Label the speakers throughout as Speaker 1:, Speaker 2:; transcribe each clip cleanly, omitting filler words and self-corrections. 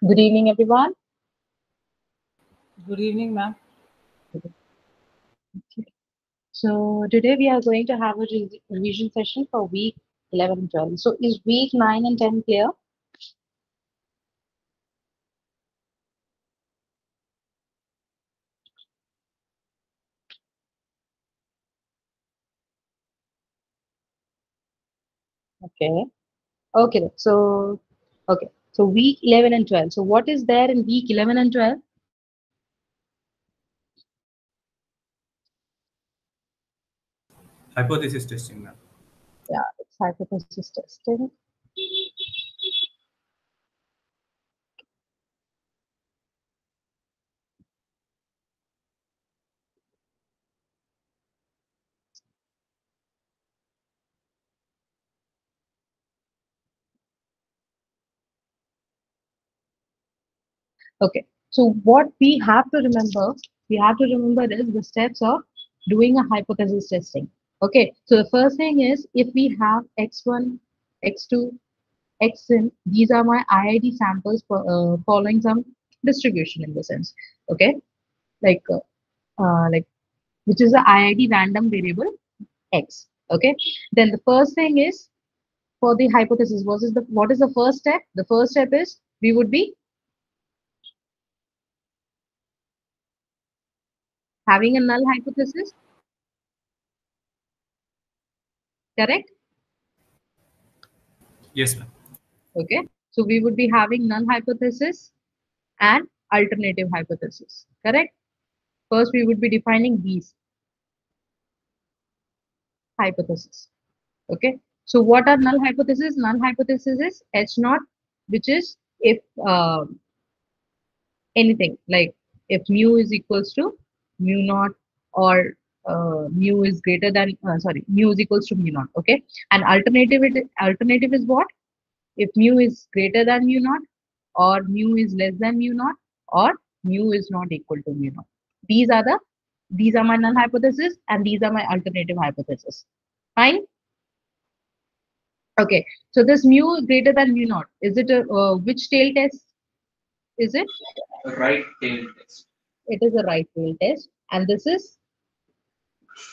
Speaker 1: Good evening, everyone.
Speaker 2: Good evening, ma'am.
Speaker 1: Okay. So today we are going to have a revision session for week 11 and 12. So is week 9 and 10 clear? Okay. Okay. So week 11 and 12. So what is there in week 11 and 12?
Speaker 3: Hypothesis testing, ma'am.
Speaker 1: Yeah, it's hypothesis testing. Okay. So what we have to remember is the steps of doing a hypothesis testing. Okay. So the first thing is if we have x1, x2, xn, these are my IID samples for, following some distribution in the sense. Okay. Like, like which is the IID random variable x. Okay. Then the first thing is for the hypothesis, what is the first step? The first step is we would be having a null hypothesis, correct?
Speaker 3: Yes, ma'am.
Speaker 1: Okay. So we would be having null hypothesis and alternative hypothesis, correct? First, we would be defining these hypotheses. Okay. So what are null hypotheses? Null hypothesis is H naught, which is if anything like if mu is equals to mu naught or mu is greater than mu is equals to mu naught. Okay. And alternative is what? If mu is greater than mu naught or mu is less than mu naught or mu is not equal to mu naught. These are the these are my null hypothesis and these are my alternative hypothesis. Fine. Okay. So this mu greater than mu naught, is it a which tail test is it?
Speaker 3: Right tail test.
Speaker 1: It is a right tail test, and this is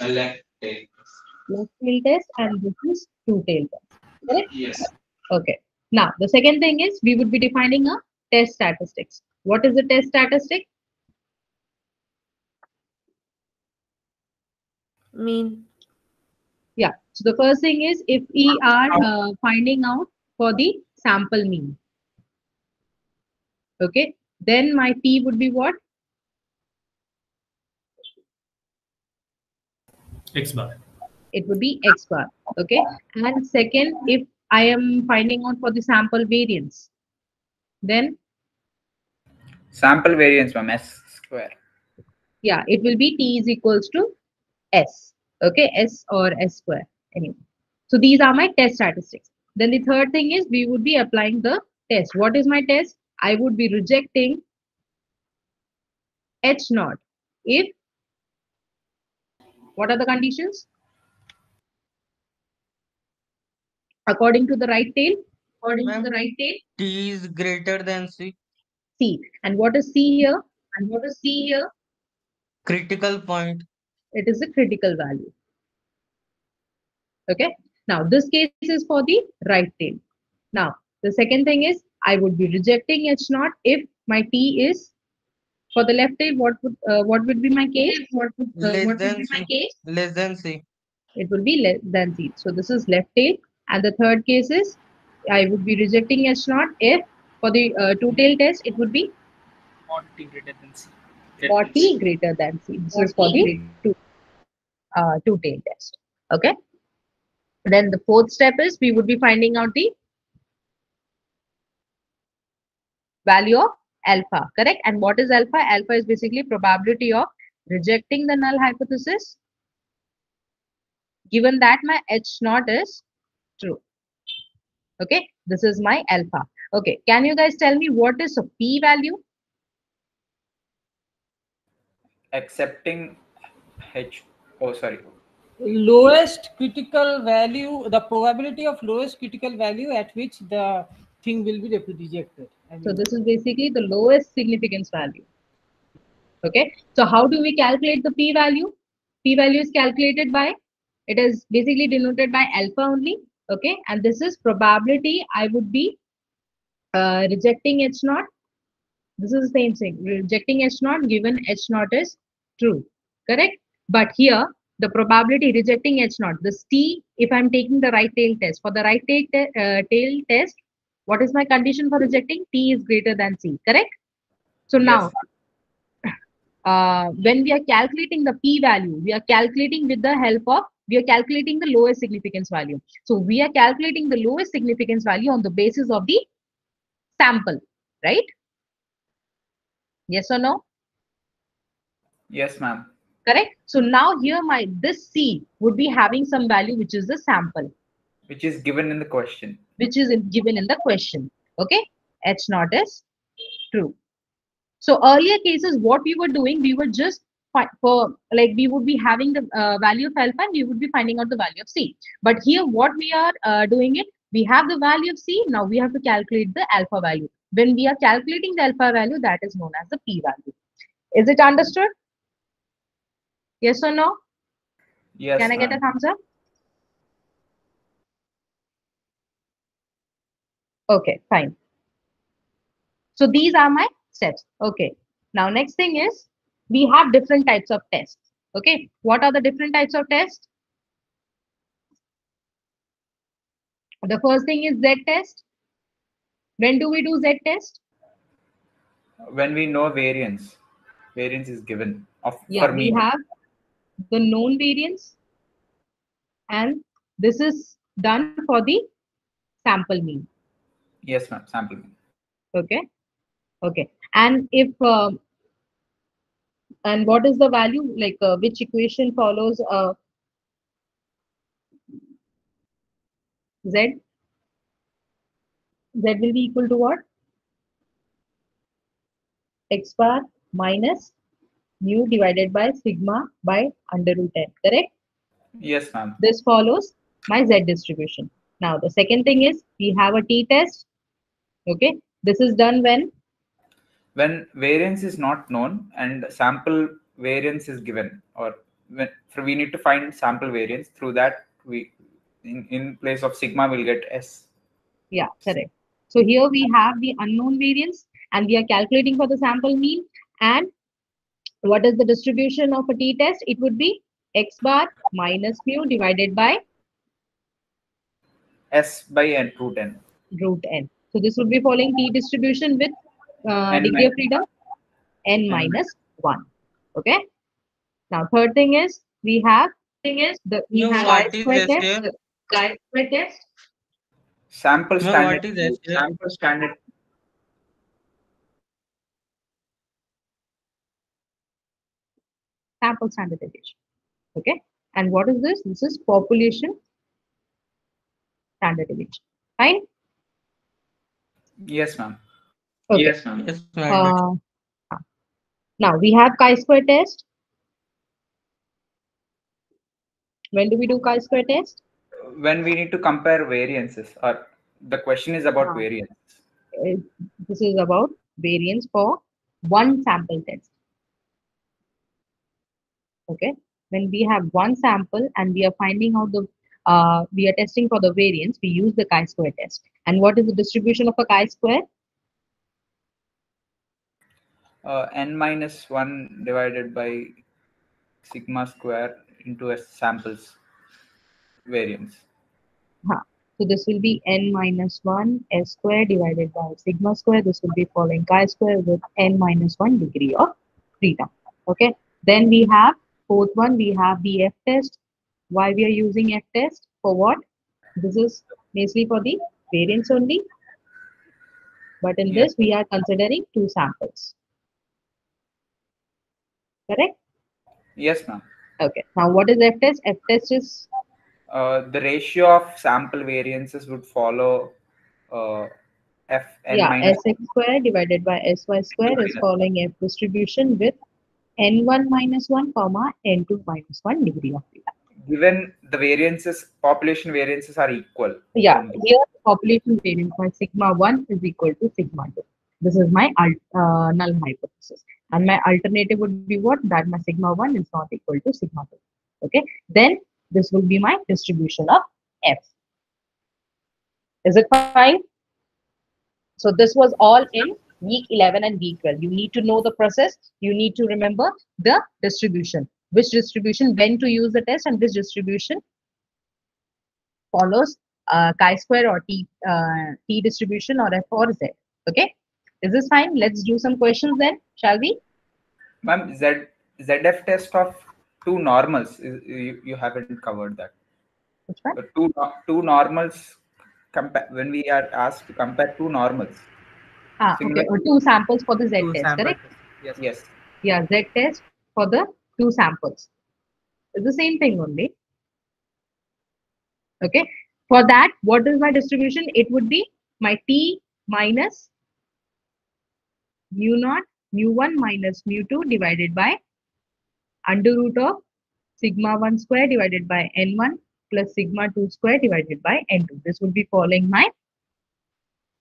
Speaker 3: A left tail test.
Speaker 1: left tail test, and this is two tail test. Correct?
Speaker 3: Yes.
Speaker 1: Okay. Now the second thing is we would be defining a test statistics. What is the test statistic?
Speaker 4: Mean.
Speaker 1: Yeah. So the first thing is if we are finding out for the sample mean. Okay. Then my T would be what?
Speaker 3: X bar.
Speaker 1: It would be X bar. Okay. And second, if I am finding out for the sample variance, then
Speaker 5: Sample variance, ma'am, S square.
Speaker 1: yeah, it will be T is equals to S. Okay. S or S square. Anyway. So these are my test statistics. Then the third thing is we would be applying the test. What is my test? I would be rejecting H naught if what are the conditions? According to the right tail,
Speaker 4: Ma'am, T is greater than C.
Speaker 1: C. And what is C here?
Speaker 4: Critical point.
Speaker 1: It is a critical value. Okay. Now this case is for the right tail. Now the second thing is I would be rejecting H naught if my T is for the left tail. What would be my case?
Speaker 4: Less than C. Less than C.
Speaker 1: It will be less than C. So this is left tail. And the third case is I would be rejecting H naught if for the two tail test it would be
Speaker 3: 40 greater than C.
Speaker 1: 40 greater than C. This is for the two tail test. Okay. Then the fourth step is we would be finding out the value of alpha, correct? And what is alpha? Alpha is basically probability of rejecting the null hypothesis given that my H naught is true. Okay, this is my alpha. Okay, can you guys tell me what is a p value?
Speaker 5: Accepting H. Oh, sorry.
Speaker 2: Lowest critical value, the probability of lowest critical value at which the thing will be rejected.
Speaker 1: So this is basically the lowest significance value. Okay. So how do we calculate the p-value? P-value is calculated by, it is basically denoted by alpha only. Okay. And this is probability I would be rejecting H naught. This is the same thing. Rejecting H naught given H naught is true. Correct. But here the probability rejecting H naught, this T, if I'm taking the right tail test, for the right tail test, what is my condition for rejecting? T is greater than C. Correct. So now when we are calculating the p-value, we are calculating with the help of, we are calculating the lowest significance value. So we are calculating the lowest significance value on the basis of the sample, right? Yes or no?
Speaker 5: Yes, ma'am.
Speaker 1: Correct. So now here this C would be having some value which is the sample.
Speaker 5: Which is given in the question.
Speaker 1: Which is given in the question. Okay. H naught is true. So earlier cases, what we were doing, we were just we would be having the value of alpha and we would be finding out the value of C. But here what we are doing it, we have the value of C. Now we have to calculate the alpha value. When we are calculating the alpha value, that is known as the P value. Is it understood? Yes or no?
Speaker 5: Yes.
Speaker 1: Can I get a thumbs up? Okay, fine. So these are my steps. Okay. Now next thing is we have different types of tests. Okay. What are the different types of tests? The first thing is Z test. When do we do Z test?
Speaker 5: When we know variance. Variance is given for me.
Speaker 1: We have the known variance and this is done for the sample mean.
Speaker 5: Yes, ma'am. Sample mean.
Speaker 1: Okay. Okay. And if and what is the value, like which equation follows Z? Z will be equal to what? X bar minus mu divided by sigma by under root n. Correct?
Speaker 5: Yes, ma'am.
Speaker 1: This follows my Z distribution. Now the second thing is we have a T test. Okay. This is done
Speaker 5: when variance is not known and sample variance is given, or when we need to find sample variance, through that we in place of sigma we'll get S.
Speaker 1: Yeah, correct. So here we have the unknown variance and we are calculating for the sample mean. And what is the distribution of a T test? It would be X bar minus mu divided by
Speaker 5: S by n root n.
Speaker 1: Root n. So this would be following T distribution with degree of freedom n minus 1. Okay. Now third thing is we have chi-square test.
Speaker 5: Sample standard.
Speaker 4: What is this?
Speaker 5: Sample standard.
Speaker 1: Sample standardization. Okay. And what is this? This is population standardization. Fine.
Speaker 5: Yes, ma'am.
Speaker 1: Okay.
Speaker 5: Yes, ma'am.
Speaker 4: Yes, ma'am.
Speaker 1: Now we have chi-square test. When do we do chi-square test?
Speaker 5: When we need to compare variances, or the question is about variance.
Speaker 1: This is about variance for one sample test. Okay. When we have one sample and we are finding out the we are testing for the variance, we use the chi-square test. And what is the distribution of a chi-square?
Speaker 5: N minus 1 divided by sigma square into a samples variance.
Speaker 1: So this will be n minus 1 s square divided by sigma square. This will be following chi-square with n minus 1 degree of freedom. Okay. Then we have fourth one, we have the F test. Why we are using F test? For what? This is basically for the variance only. But in this, we are considering two samples. Correct?
Speaker 5: Yes, ma'am.
Speaker 1: Okay. Now, what is F test? F test is
Speaker 5: the ratio of sample variances would follow Fn minus
Speaker 1: Sx square divided by Sy square is following F distribution with n1 minus 1 comma n2 minus 1 degree of freedom.
Speaker 5: Given the variances, population variances are equal.
Speaker 1: Yeah, here population variance by sigma 1 is equal to sigma 2. This is my null hypothesis. And my alternative would be what? That my sigma 1 is not equal to sigma 2. Okay. Then this will be my distribution of F. Is it fine? So this was all in week 11 and week 12. You need to know the process. You need to remember the distribution. Which distribution, when to use the test, and which distribution follows chi-square or t distribution or f or z. Okay. Is this fine? Let's do some questions then, shall we?
Speaker 5: Ma'am, ZF test of two normals, you haven't covered that.
Speaker 1: Which one?
Speaker 5: Two normals, when we are asked to compare two normals.
Speaker 1: Okay. Two samples for the Z test, correct?
Speaker 5: Yes. Yes.
Speaker 1: Yeah, Z test for the two samples. It's the same thing only. Okay. For that, what is my distribution? It would be my T minus mu naught, mu1 minus mu2 divided by under root of sigma 1 square divided by n1 plus sigma 2 square divided by n2. This would be following my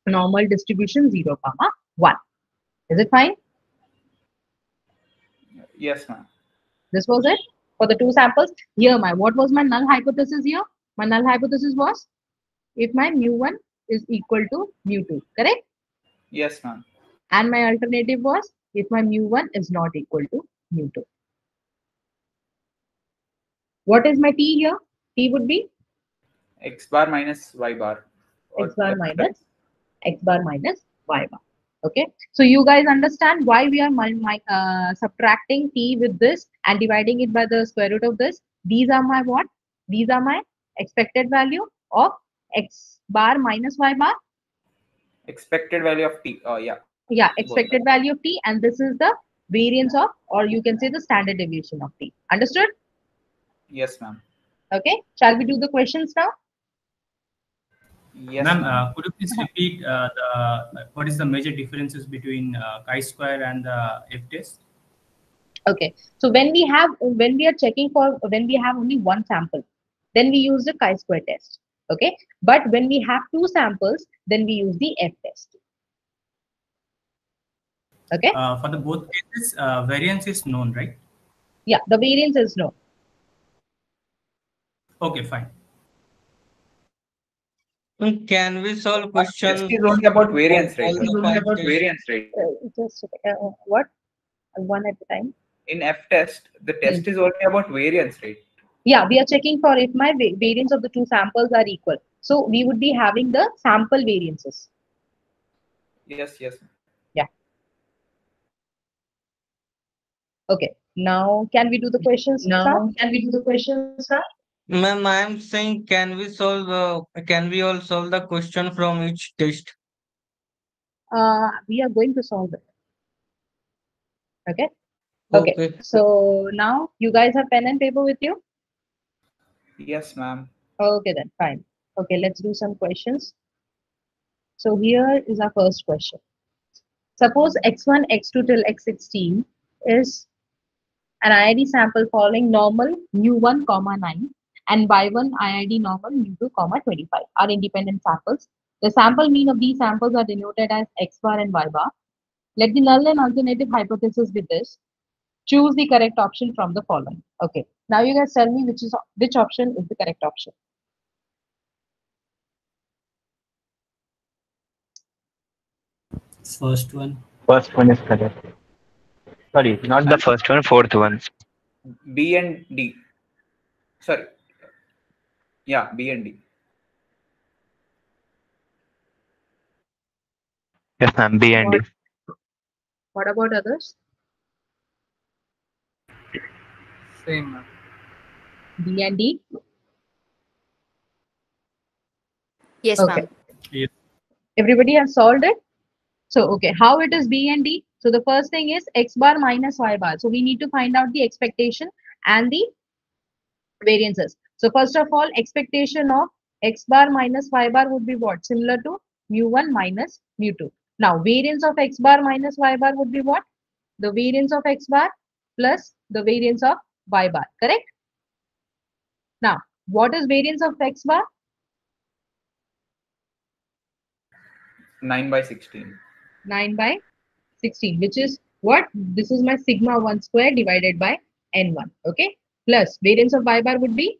Speaker 1: normal distribution 0, 1. Is it fine?
Speaker 5: Yes, ma'am.
Speaker 1: This was it for the two samples. Here, what was my null hypothesis here? My null hypothesis was if my mu1 is equal to mu2, correct?
Speaker 5: Yes, ma'am.
Speaker 1: And my alternative was if my mu1 is not equal to mu2. What is my T here? T would be
Speaker 5: X bar minus Y bar.
Speaker 1: X bar minus Y bar. Okay. So you guys understand why we are subtracting T with this and dividing it by the square root of this. These are my what? These are my expected value of X bar minus Y bar.
Speaker 5: Expected value of T. Oh, yeah.
Speaker 1: Yeah, expected value of T, and this is the variance of, or you can say the standard deviation of T. Understood?
Speaker 5: Yes, ma'am.
Speaker 1: Okay. Shall we do the questions now?
Speaker 5: Yes,
Speaker 3: ma'am. Could you please repeat what is the major differences between chi-square and the F-test?
Speaker 1: Okay. So when we have when we have only one sample, then we use the chi-square test. Okay. But when we have two samples, then we use the F-test. Okay.
Speaker 3: For the both cases, variance is known, right?
Speaker 1: Yeah, the variance is known.
Speaker 3: Okay, fine.
Speaker 4: Can we solve questions?
Speaker 5: Test is only about variance, right?
Speaker 4: All the five tests.
Speaker 5: Variance, right?
Speaker 1: Just what? One at a time.
Speaker 5: In F test, the test is only about variance, right?
Speaker 1: Yeah, we are checking for if my variance of the two samples are equal. So we would be having the sample variances.
Speaker 5: Yes, yes.
Speaker 1: Yeah. Okay. Now, can we do the questions?
Speaker 4: Ma'am, I am saying, can we all solve the question from each test?
Speaker 1: We are going to solve it. Okay. Okay. So now you guys have pen and paper with you?
Speaker 5: Yes, ma'am.
Speaker 1: Okay, then fine. Okay, let's do some questions. So here is our first question. Suppose x1, x2 till x16 is an IID sample following normal mu1, 9 and y1 IID normal mu2, 25 are independent samples. The sample mean of these samples are denoted as x bar and y bar. Let the null and alternative hypothesis be this. Choose the correct option from the following. Okay. Now you guys tell me which option is the correct option.
Speaker 3: First one.
Speaker 6: First one is correct. Sorry, not the first one, fourth one.
Speaker 5: B and D. Sorry. Yeah, B and D.
Speaker 6: Yes, ma'am. B and D.
Speaker 1: What about others?
Speaker 2: Same, ma'am.
Speaker 1: B and D?
Speaker 7: Yes,
Speaker 1: Okay.
Speaker 7: ma'am.
Speaker 3: Yes.
Speaker 1: Everybody has solved it? So, okay, how it is B and D? So, the first thing is x bar minus y bar. So, we need to find out the expectation and the variances. So, first of all, expectation of x bar minus y bar would be what? Similar to mu1 minus mu2. Now, variance of x bar minus y bar would be what? The variance of x bar plus the variance of y bar, correct? Now, what is variance of x bar?
Speaker 5: 9 by 16.
Speaker 1: 9 by 16, which is what? This is my sigma 1 square divided by n1. Okay. Plus variance of y bar would be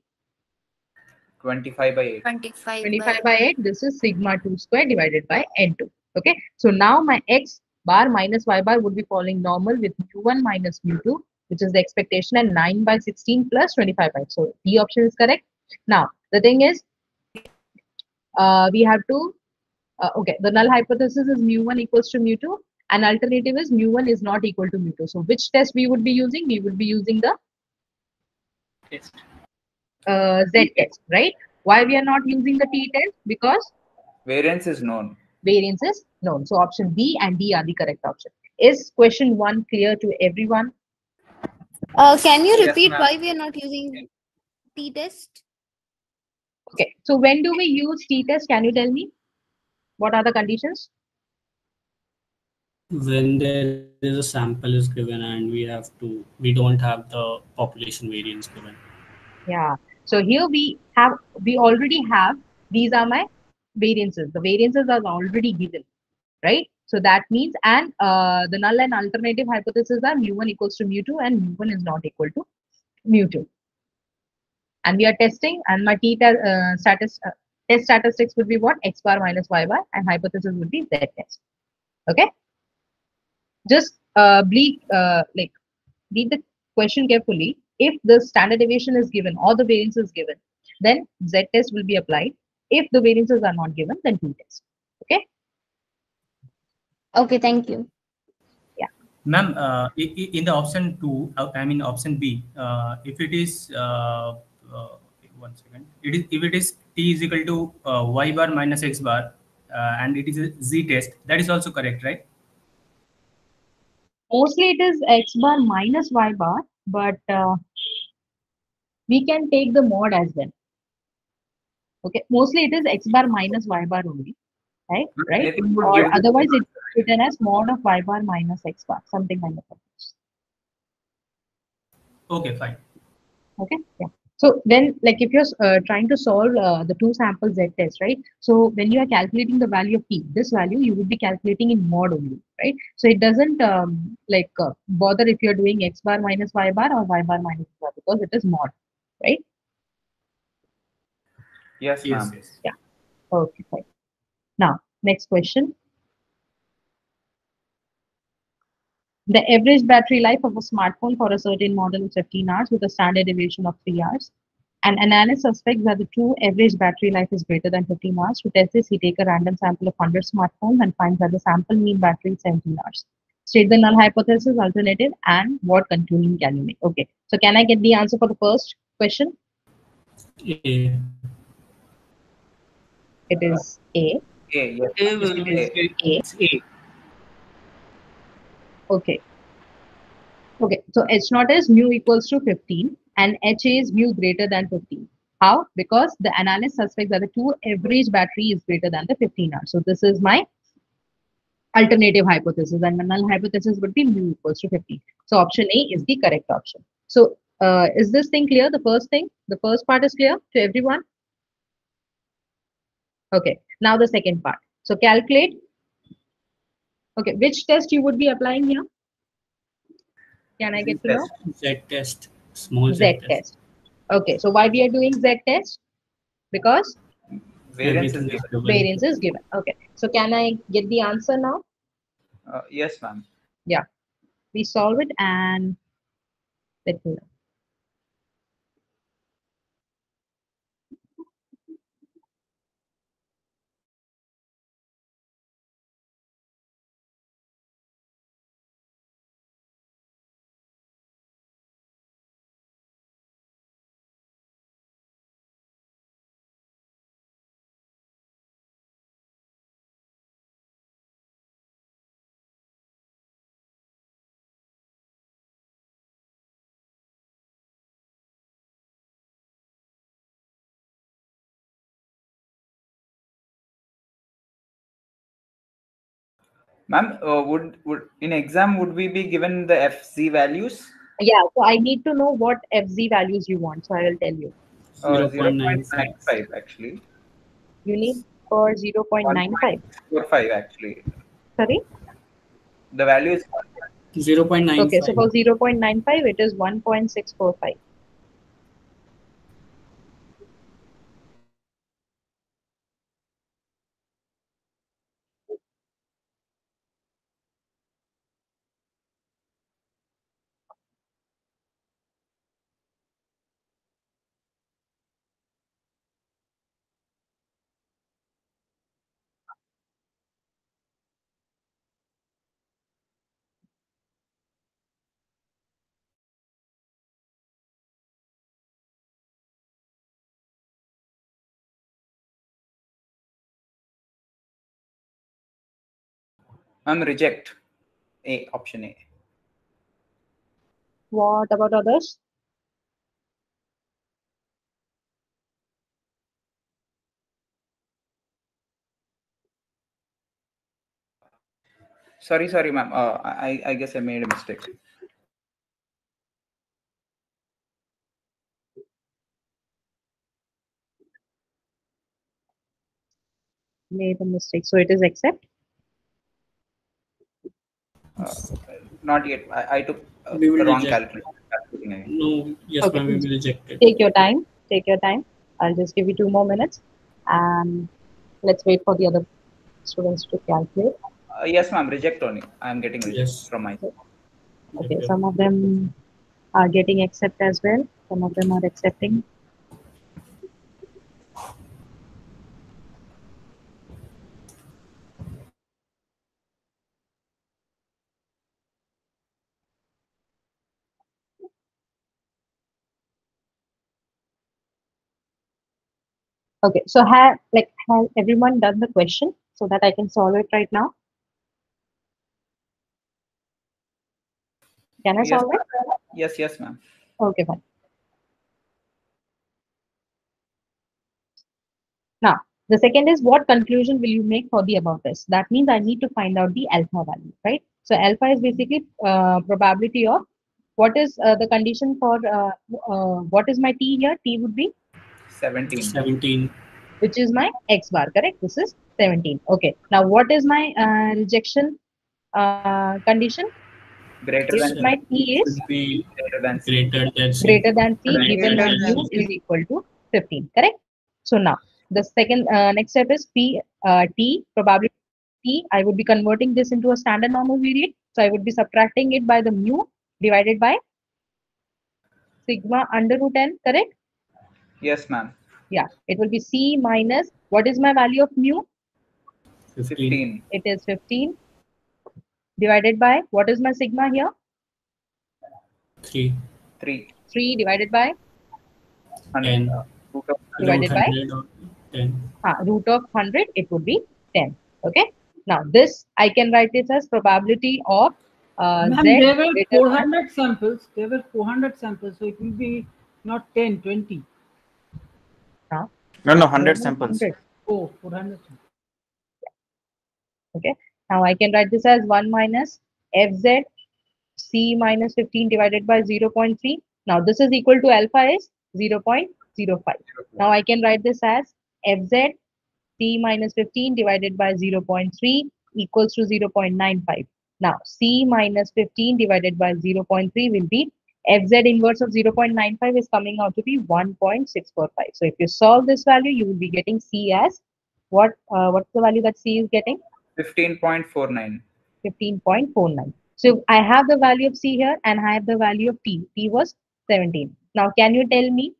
Speaker 5: 25 by 8.
Speaker 7: 25
Speaker 1: 25
Speaker 7: by
Speaker 1: by 8. This is sigma 2 square divided by n2. Okay. So now my x bar minus y bar would be following normal with mu1 minus mu2, which is the expectation, and 9 by 16 plus 25 by 8. So D option is correct. Now the thing is, we have to, okay, the null hypothesis is mu1 equals to mu2, and alternative is mu1 is not equal to mu2. So which test we would be using? We would be using the
Speaker 3: Test.
Speaker 1: Z test, right? Why we are not using the T test? Because
Speaker 5: Variance is known.
Speaker 1: variance is known. So option B and D are the correct option. Is question 1 clear to everyone?
Speaker 7: Can you
Speaker 2: Yes,
Speaker 7: repeat
Speaker 2: ma'am.
Speaker 7: why we are not using t-test?
Speaker 1: Okay. So when do we use T test? Can you tell me? What are the conditions?
Speaker 8: When there is a sample is given and we don't have the population variance given.
Speaker 1: Yeah. So here we already have, these are my variances. The variances are already given, right? So that means, and the null and alternative hypothesis are mu1 equals to mu2 and mu1 is not equal to mu2. And we are testing, and my test statistics would be what? X bar minus y bar, and hypothesis would be Z test. Okay. Just read the question carefully. If the standard deviation is given or the variance is given, then Z test will be applied. If the variances are not given, then T test. Okay.
Speaker 7: Okay, thank you.
Speaker 3: Ma'am, in the option 2, I mean option B, if it is, 1 second, if it is T is equal to y bar minus x bar, and it is a Z test, that is also correct, right?
Speaker 1: Mostly it is X bar minus Y bar, but we can take the mod as well. Okay. Mostly it is X bar minus Y bar only. Right?
Speaker 5: Anything would
Speaker 1: Or
Speaker 5: give the
Speaker 1: otherwise
Speaker 5: same
Speaker 1: it's written as mod of Y bar minus X bar, something like that.
Speaker 3: Okay, fine.
Speaker 1: Okay. Yeah. So then, like if you're trying to solve the two sample Z test, right? So when you are calculating the value of T, this value you would be calculating in mod only, right? So it doesn't bother if you're doing X bar minus Y bar or Y bar minus X bar, because it is mod, right?
Speaker 5: Yes,
Speaker 3: Yes,
Speaker 5: ma'am.
Speaker 3: yes.
Speaker 1: Yeah. Okay, fine. Now, next question. The average battery life of a smartphone for a certain model is 15 hours with a standard deviation of 3 hours. An analyst suspects that the true average battery life is greater than 15 hours. To test this, he takes a random sample of 100 smartphones and finds that the sample mean battery is 17 hours. State the null hypothesis, alternative, and what conclusion can you make? Okay, so can I get the answer for the first question?
Speaker 8: A.
Speaker 1: It is A.
Speaker 5: A, yes.
Speaker 4: A will be
Speaker 1: A.
Speaker 3: It's A.
Speaker 1: Okay. Okay, so H naught is mu equals to 15 and HA is mu greater than 15. How? Because the analyst suspects that the two average battery is greater than the 15 hours. So this is my alternative hypothesis, and the null hypothesis would be mu equals to 15. So option A is the correct option. So is this thing clear? The first part is clear to everyone? Okay, now the second part. So calculate. Okay, which test you would be applying here? Can I get to know?
Speaker 8: Z test. Small Z
Speaker 1: Z
Speaker 8: test.
Speaker 1: test. Okay, so why we are doing Z test? Because
Speaker 5: Variance is
Speaker 8: Everything is
Speaker 5: given.
Speaker 8: given.
Speaker 1: variance is given. Okay, so can I get the answer now?
Speaker 5: Yes, ma'am.
Speaker 1: Yeah, we solve it and let me know.
Speaker 5: Ma'am, would in exam would we be given the FZ values?
Speaker 1: Yeah, so I need to know what FZ values you want. So I will tell you.
Speaker 8: 0.95.
Speaker 5: 0.95 actually.
Speaker 1: You need for 0.95.
Speaker 5: 1.45 actually.
Speaker 1: Sorry?
Speaker 5: The value is
Speaker 8: 0.95.
Speaker 1: Okay, so for 0.95, it is 1.645.
Speaker 5: reject. A, option A.
Speaker 1: What about others?
Speaker 5: Sorry, ma'am. I guess I made a mistake.
Speaker 1: Made a mistake. So it is accept.
Speaker 5: Not yet. I took
Speaker 8: We will
Speaker 5: wrong
Speaker 8: reject.
Speaker 5: calculation again.
Speaker 8: No, yes,
Speaker 1: Okay.
Speaker 8: ma'am, we will reject it.
Speaker 1: Take your time. Take your time. I'll just give you 2 more minutes, and let's wait for the other students to calculate.
Speaker 5: Yes, ma'am. Reject only. I am getting reject
Speaker 8: Yes.
Speaker 5: from my.
Speaker 1: Okay,
Speaker 8: Okay.
Speaker 1: some of them are getting accept as well. Some of them are accepting. Okay, so have everyone done the question so that I can solve it right now? Can I
Speaker 5: Yes,
Speaker 1: solve it?
Speaker 5: ma'am. Yes, ma'am.
Speaker 1: Okay, fine. Now, the second is what conclusion will you make for the above test? That means I need to find out the alpha value, right? So alpha is basically probability of what is the condition for what is my t here? T would be
Speaker 5: 17.
Speaker 8: 17.
Speaker 1: which is my x bar, correct? This is 17. Okay. Now, what is my rejection condition?
Speaker 5: Greater
Speaker 1: If
Speaker 5: than
Speaker 1: my t is
Speaker 8: Should be
Speaker 5: greater than C.
Speaker 8: greater than C.
Speaker 1: greater than c,
Speaker 5: Greater
Speaker 1: given my
Speaker 4: than
Speaker 1: mu
Speaker 4: C.
Speaker 1: is equal to 15, correct? So now, the second next step is t probability t. I would be converting this into a standard normal variate. So I would be subtracting it by the mu divided by sigma under root n, correct?
Speaker 5: Yes, ma'am.
Speaker 1: Yeah, it will be c minus what is my value of mu?
Speaker 8: 15.
Speaker 1: It is 15 divided by what is my sigma here?
Speaker 8: 3.
Speaker 5: 3.
Speaker 1: 3 divided by
Speaker 8: 10.
Speaker 5: Root of
Speaker 8: Root
Speaker 1: divided by
Speaker 8: 100 or 10.
Speaker 1: root of 100, it would be 10. Okay. Now this I can write this as probability of
Speaker 2: Ma'am,
Speaker 1: z
Speaker 2: there were
Speaker 1: greater than
Speaker 2: 400 samples. There were 400 samples, so it will be not 10, 20.
Speaker 1: now.
Speaker 6: No,
Speaker 1: There
Speaker 6: 100
Speaker 1: are
Speaker 6: samples.
Speaker 1: 100.
Speaker 2: Oh, 400 samples.
Speaker 1: Okay. Now I can write this as 1 minus fz c minus 15 divided by 0.3. Now this is equal to alpha is 0.05. Now I can write this as fz c minus 15 divided by 0.3 equals to 0.95. Now c minus 15 divided by 0.3 will be fz inverse of 0.95 is coming out to be 1.645. So if you solve this value, you will be getting c as what? What's the value that c is getting?
Speaker 5: 15.49.
Speaker 1: 15.49. So I have the value of C here and I have the value of T. T was 17. Now, can you tell me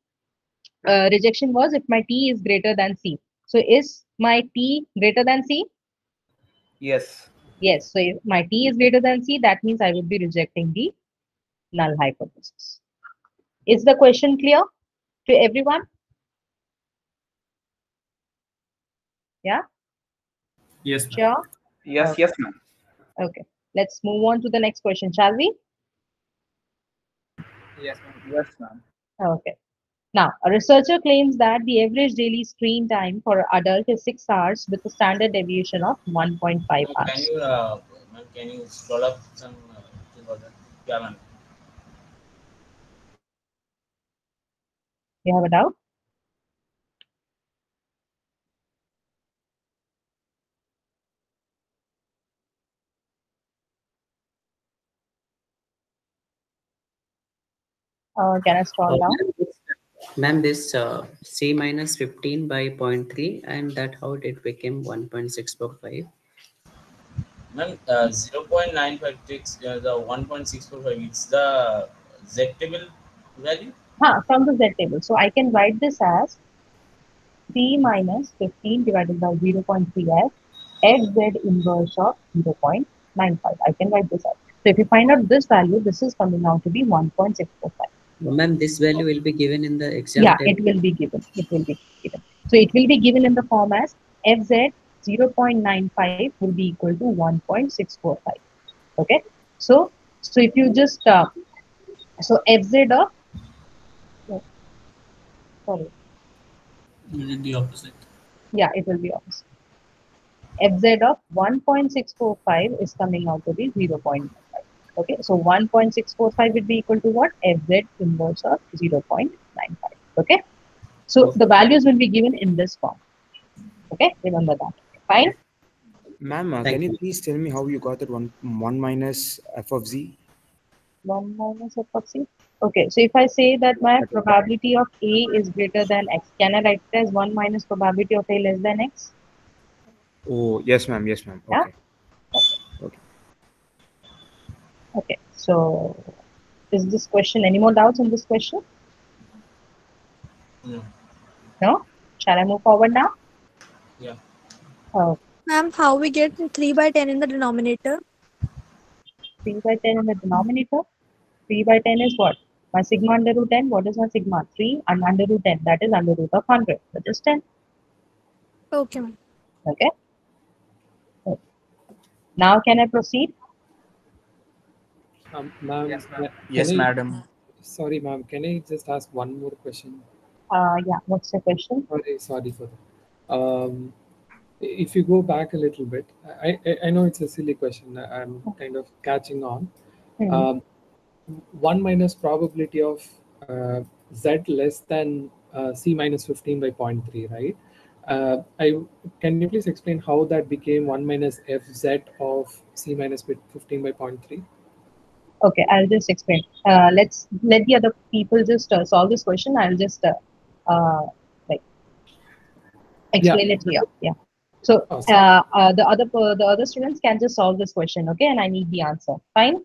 Speaker 1: rejection was if my T is greater than C? So is my T greater than C?
Speaker 5: Yes.
Speaker 1: Yes. So if my T is greater than C, that means I would be rejecting the null hypothesis. Is the question clear to everyone? Yeah?
Speaker 3: Yes, ma'am.
Speaker 1: Sure?
Speaker 5: Yes,
Speaker 1: Okay.
Speaker 5: yes, ma'am.
Speaker 1: Okay. Let's move on to the next question, shall we?
Speaker 2: Yes, ma'am.
Speaker 5: Yes, ma'am.
Speaker 1: Okay. Now, a researcher claims that the average daily screen time for adult is 6 hours with a standard deviation of 1.5
Speaker 9: Can
Speaker 1: hours.
Speaker 9: you, ma'am, can you scroll up some thing for that? Yeah, ma'am.
Speaker 1: You have a doubt? Can I scroll down?
Speaker 10: Ma'am, this C minus 15 by 0.3, and that how it became 1.645.
Speaker 9: Ma'am, 0.956, the 1.645, it's the Z table value?
Speaker 1: From the Z table. So I can write this as C minus 15 divided by 0.3f xz inverse of 0.95. I can write this out. So if you find out this value, this is coming out to be 1.645.
Speaker 10: Ma'am, this value will be given in the exam
Speaker 1: Yeah,
Speaker 10: table.
Speaker 1: it will be given. It will be given. So it will be given in the form as fz 0.95 will be equal to 1.645. Okay. So if you just so fz of sorry,
Speaker 8: Is it the opposite?
Speaker 1: yeah, it will be opposite. Fz of 1.645 is coming out to be 0.95. Okay, so 1.645 would be equal to what? Fz inverse of 0.95. Okay, so the values will be given in this form. Okay, remember that. Fine.
Speaker 11: Ma'am, can you please tell me how you got that one minus f of z?
Speaker 1: 1 minus f of c. Okay, so if I say that my probability of A is greater than x, can I write it as 1 minus probability of A less than x?
Speaker 11: Oh, yes, ma'am. Yes, ma'am.
Speaker 1: Yeah?
Speaker 11: Okay. Okay.
Speaker 1: Okay, so is this question, any more doubts on this question?
Speaker 9: No.
Speaker 1: No? Shall I move forward now?
Speaker 9: Yeah.
Speaker 12: Ma'am, how we get 3 by 10 in the denominator?
Speaker 1: 3 by 10 in the denominator. 3 by 10 is what? My sigma under root 10. What is my sigma? 3 and under root 10. That is under root of 100. That is 10.
Speaker 12: Okay, ma'am.
Speaker 1: Okay. Now can I proceed?
Speaker 13: Ma'am,
Speaker 5: Yes, madam.
Speaker 13: Sorry, ma'am. Can I just ask one more question?
Speaker 1: Yeah. What's the question?
Speaker 13: Sorry for that. If you go back a little bit, I know it's a silly question. I'm kind of catching on.
Speaker 1: Mhm.
Speaker 13: 1 minus probability of z less than c minus 15 by 0.3, right? Can you please explain how that became 1 minus fz of c minus 15 by 0.3?
Speaker 1: Okay, I'll just explain. Let's let the other people just solve this question. I'll just like explain it here. Yeah. So the other students can just solve this question, okay? And I need the answer. Fine.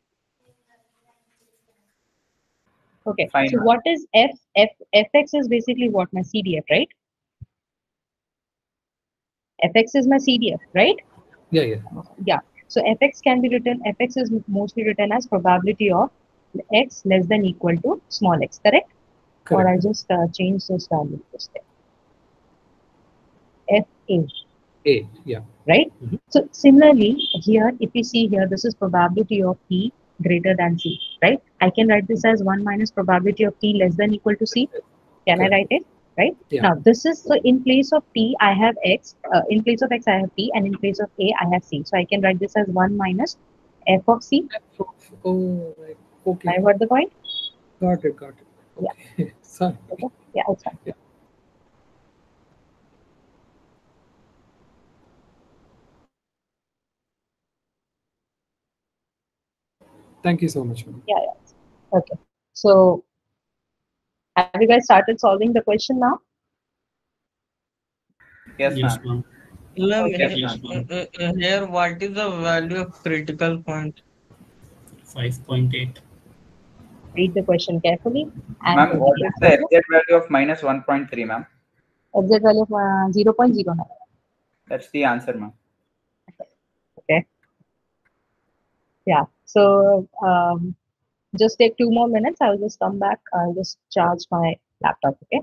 Speaker 1: Okay.
Speaker 5: Fine.
Speaker 1: So what is fx is basically what? My CDF, right? fx is my CDF, right?
Speaker 13: Yeah.
Speaker 1: Yeah. So fx can be written. Fx is mostly written as probability of x less than equal to small x, correct? Or I just change this value to f
Speaker 13: A, yeah.
Speaker 1: right? So similarly here, if you see here, this is probability of t greater than c, right? I can write this as 1 minus probability of t less than equal to c. Can I write it? Right?
Speaker 13: Yeah.
Speaker 1: Now this is, so in place of t I have x, in place of x I have t, and in place of a I have c. So I can write this as 1 minus f of c.
Speaker 13: Oh, right. Okay.
Speaker 1: I got the point?
Speaker 13: Got it. Okay.
Speaker 1: Yeah.
Speaker 13: Sorry.
Speaker 1: Okay. Yeah, it's fine.
Speaker 13: Yeah. Thank you so much, ma'am.
Speaker 1: Yeah. Okay. So have you guys started solving the question now?
Speaker 5: Yes,
Speaker 8: Yes,
Speaker 5: ma'am.
Speaker 8: ma'am.
Speaker 4: Ma'am,
Speaker 1: Okay.
Speaker 8: Yes, ma'am.
Speaker 4: here what is the value of critical point?
Speaker 8: 5.8.
Speaker 1: Read the question carefully and
Speaker 5: Ma'am, what is the
Speaker 1: answer.
Speaker 5: exact value of minus 1.3, ma'am?
Speaker 1: Exact value of 0.09.
Speaker 5: That's the answer, ma'am.
Speaker 1: Okay. Yeah. So just take 2 more minutes. I'll just come back. I'll just charge my laptop. Okay.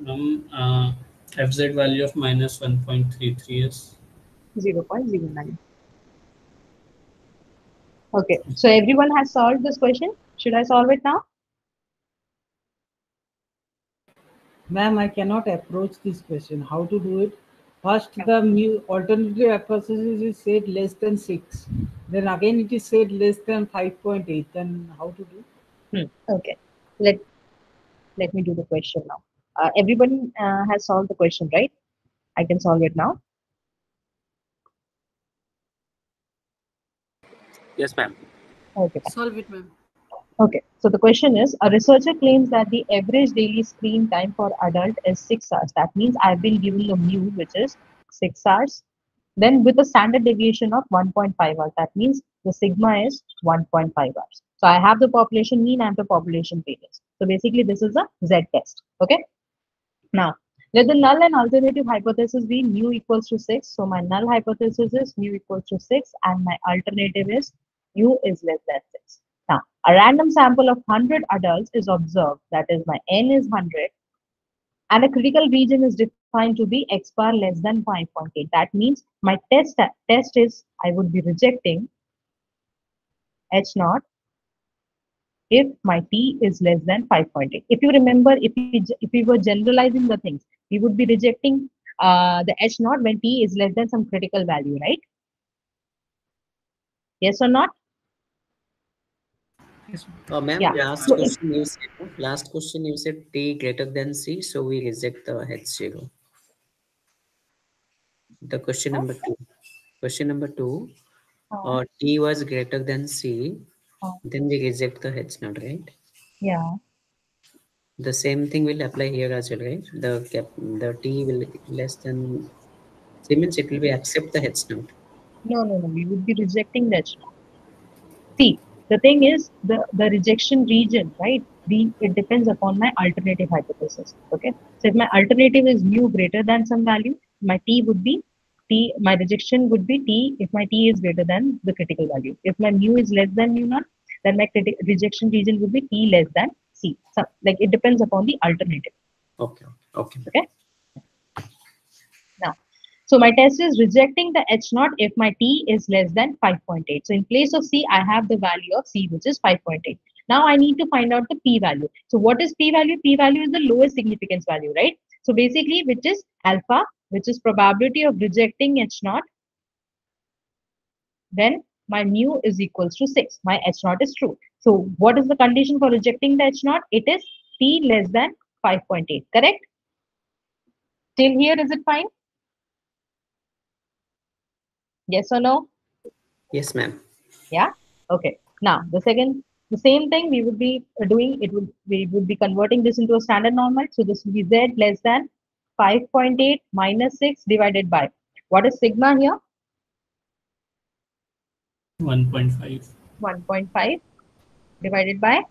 Speaker 8: FZ value of minus 1.33 is
Speaker 1: 0.09. Okay, so everyone has solved this question. Should I solve it now?
Speaker 2: Ma'am, I cannot approach this question. How to do it? First, the mu alternative hypothesis is said less than 6. Then again it is said less than 5.8. Then how to do?
Speaker 1: Okay, let me do the question now. Everyone has solved the question, right? I can solve it now.
Speaker 10: Yes, ma'am.
Speaker 1: Okay.
Speaker 14: Solve it, ma'am.
Speaker 1: Okay, so the question is, a researcher claims that the average daily screen time for adult is 6 hours. That means I've been given a mu, which is 6 hours. Then with a standard deviation of 1.5 hours, that means the sigma is 1.5 hours. So I have the population mean and the population variance. So basically this is a Z test, okay? Now, let the null and alternative hypothesis be mu equals to 6. So my null hypothesis is mu equals to 6 and my alternative is mu is less than 6. Now, a random sample of 100 adults is observed, that is my n is 100, and a critical region is defined to be x bar less than 5.8. That means my test is, I would be rejecting h naught if my t is less than 5.8. If you remember, if we were generalizing the things, we would be rejecting the h naught when t is less than some critical value, right? Yes or not?
Speaker 10: Oh, ma'am,
Speaker 1: Yeah.
Speaker 10: last question you said t greater than c, so we reject the h0. The question number 2. Question number 2, t was greater than c, then we reject the h0, right?
Speaker 1: Yeah.
Speaker 10: The same thing will apply here as well, right? The t will less than c means it will be accept the h0.
Speaker 1: No, we would be rejecting the h naught. See, the thing is the rejection region, right? It depends upon my alternative hypothesis. Okay. So if my alternative is mu greater than some value, my t would be t, my rejection would be t if my t is greater than the critical value. If my mu is less than mu naught, then my rejection region would be t less than c. So like it depends upon the alternative.
Speaker 10: Okay.
Speaker 1: Now, so my test is rejecting the h naught if my t is less than 5.8. So in place of c, I have the value of c, which is 5.8. Now I need to find out the p value. So what is p value? P value is the lowest significance value, right? So basically, which is alpha, which is probability of rejecting h naught. Then my mu is equals to 6. My h naught is true. So what is the condition for rejecting the h naught? It is t less than 5.8, correct? Till here, is it fine? Yes or no?
Speaker 10: Yes, ma'am.
Speaker 1: Yeah. Okay. Now the same thing we would be doing. We would be converting this into a standard normal. So this will be z less than 5.8 minus 6 divided by, what is sigma here?
Speaker 8: 1.5.
Speaker 1: 1.5 divided by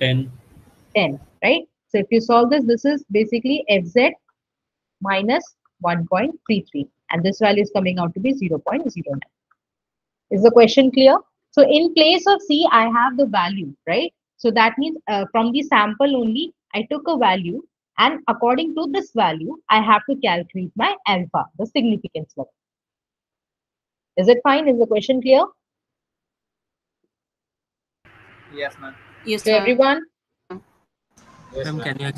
Speaker 8: 10.
Speaker 1: 10, right? So if you solve this, this is basically fz minus 1.33, and this value is coming out to be 0.09. Is the question clear? So in place of C, I have the value, right? So that means from the sample only, I took a value, and according to this value, I have to calculate my alpha, the significance level. Is it fine? Is the question clear?
Speaker 9: Yes, ma'am.
Speaker 14: Yes,
Speaker 1: To everyone?
Speaker 9: Yes,
Speaker 15: Ma'am,
Speaker 9: ma'am.
Speaker 15: can you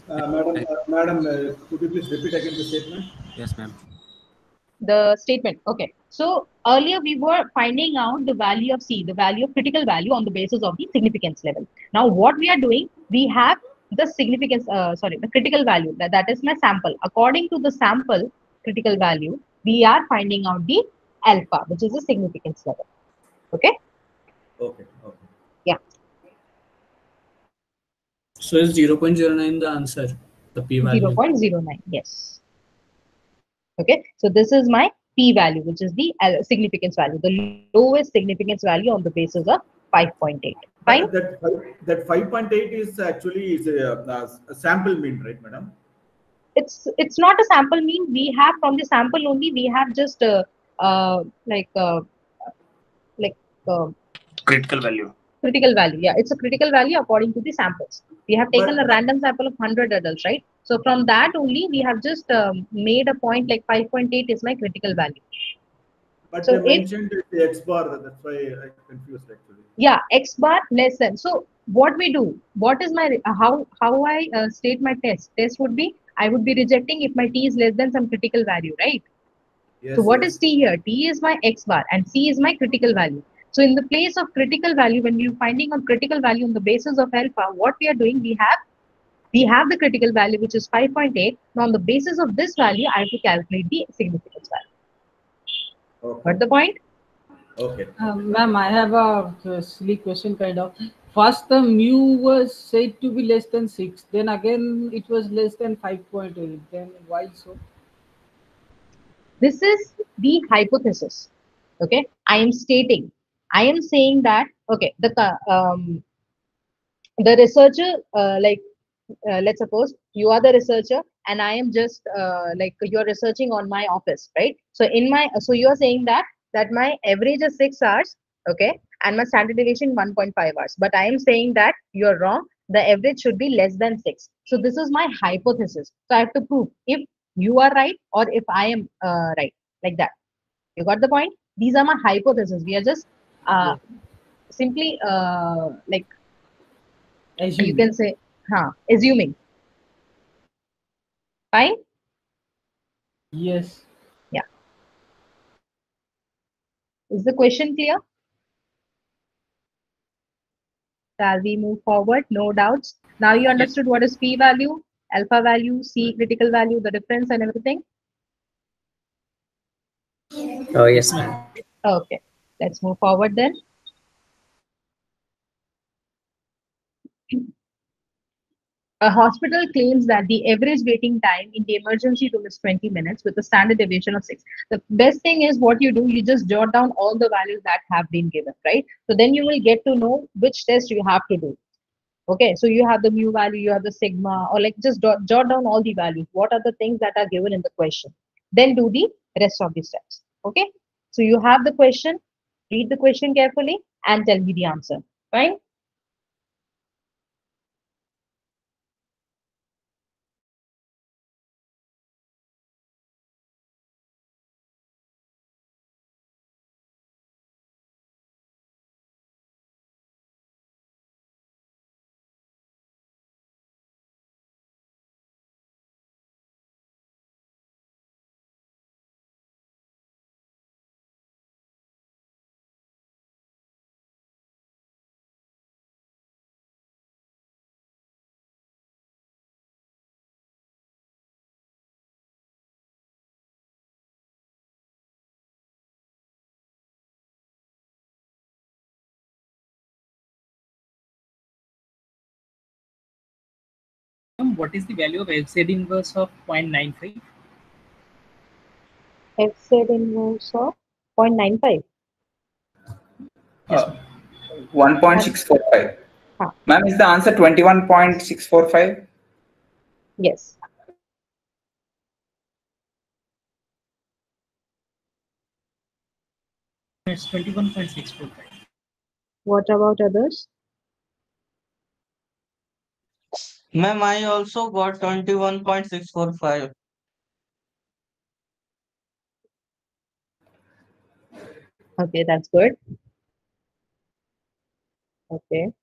Speaker 16: Madam, could you please repeat again the statement?
Speaker 15: Yes, ma'am.
Speaker 1: The statement. Okay. So earlier we were finding out the value of C, the value of critical value on the basis of the significance level. Now what we are doing, we have the significance, the critical value, that is my sample. According to the sample critical value, we are finding out the alpha, which is the significance level. Okay.
Speaker 16: Okay.
Speaker 1: Yeah.
Speaker 8: So is 0.09 the answer? The p value?
Speaker 1: 0.09. Yes. Okay. So this is my p value, which is the significance value, the lowest significance value on the basis of 5.8. Fine.
Speaker 16: That 5.8 is actually a sample mean, right, madam?
Speaker 1: It's not a sample mean. We have from the sample only. We have just
Speaker 5: Critical value.
Speaker 1: Critical value. Yeah, it's a critical value according to the samples. We have taken a random sample of 100 adults, right? So from that only, we have just made a point like 5.8 is my critical value.
Speaker 16: But
Speaker 1: So
Speaker 16: they
Speaker 1: if
Speaker 16: mentioned the X bar, that's why I confused actually.
Speaker 1: yeah, X bar less than. So what we do? What is my how I state my test? Test would be I would be rejecting if my T is less than some critical value, right?
Speaker 16: Yes,
Speaker 1: So what
Speaker 16: yes.
Speaker 1: is T here? T is my X bar and C is my critical value. So in the place of critical value, when you're finding a critical value on the basis of alpha, what we are doing, we have the critical value which is 5.8. Now on the basis of this value, I have to calculate the significance value.
Speaker 16: Okay.
Speaker 1: Got the point?
Speaker 16: Okay.
Speaker 2: Ma'am, I have a silly question kind of. First, the mu was said to be less than 6. Then again, it was less than 5.8. Then why so?
Speaker 1: This is the hypothesis. Okay, I am saying that okay, the researcher let's suppose you are the researcher and I am just like you're researching on my office, right? So in my so you are saying that my average is 6 hours, okay, and my standard deviation 1.5 hours, but I am saying that you're wrong, the average should be less than 6. So this is my hypothesis, so I have to prove if you are right or if I am right, like that. You got the point? These are my hypotheses. We are just simply like you can say assuming. Fine?
Speaker 2: Yes.
Speaker 1: Yeah. Is the question clear? Shall we move forward? No doubts. Now you understood what is p value, alpha value, C critical value, the difference and everything?
Speaker 10: Oh, yes, ma'am.
Speaker 1: Okay. Let's move forward then. A hospital claims that the average waiting time in the emergency room is 20 minutes with a standard deviation of 6. The best thing is what you do, you just jot down all the values that have been given, right? So then you will get to know which test you have to do. Okay, so you have the mu value, you have the sigma, or like just jot down all the values. What are the things that are given in the question? Then do the rest of the steps. Okay, so you have the question, read the question carefully and tell me the answer. Fine?
Speaker 14: What is the value of FZ inverse of 0.95?
Speaker 1: FZ inverse of 0.95.
Speaker 5: 1.645. Ma'am, is the answer 21.645?
Speaker 1: Yes.
Speaker 14: It's 21.645.
Speaker 1: What about others?
Speaker 4: Ma'am, I also got 21.645.
Speaker 1: Okay, that's good. Okay.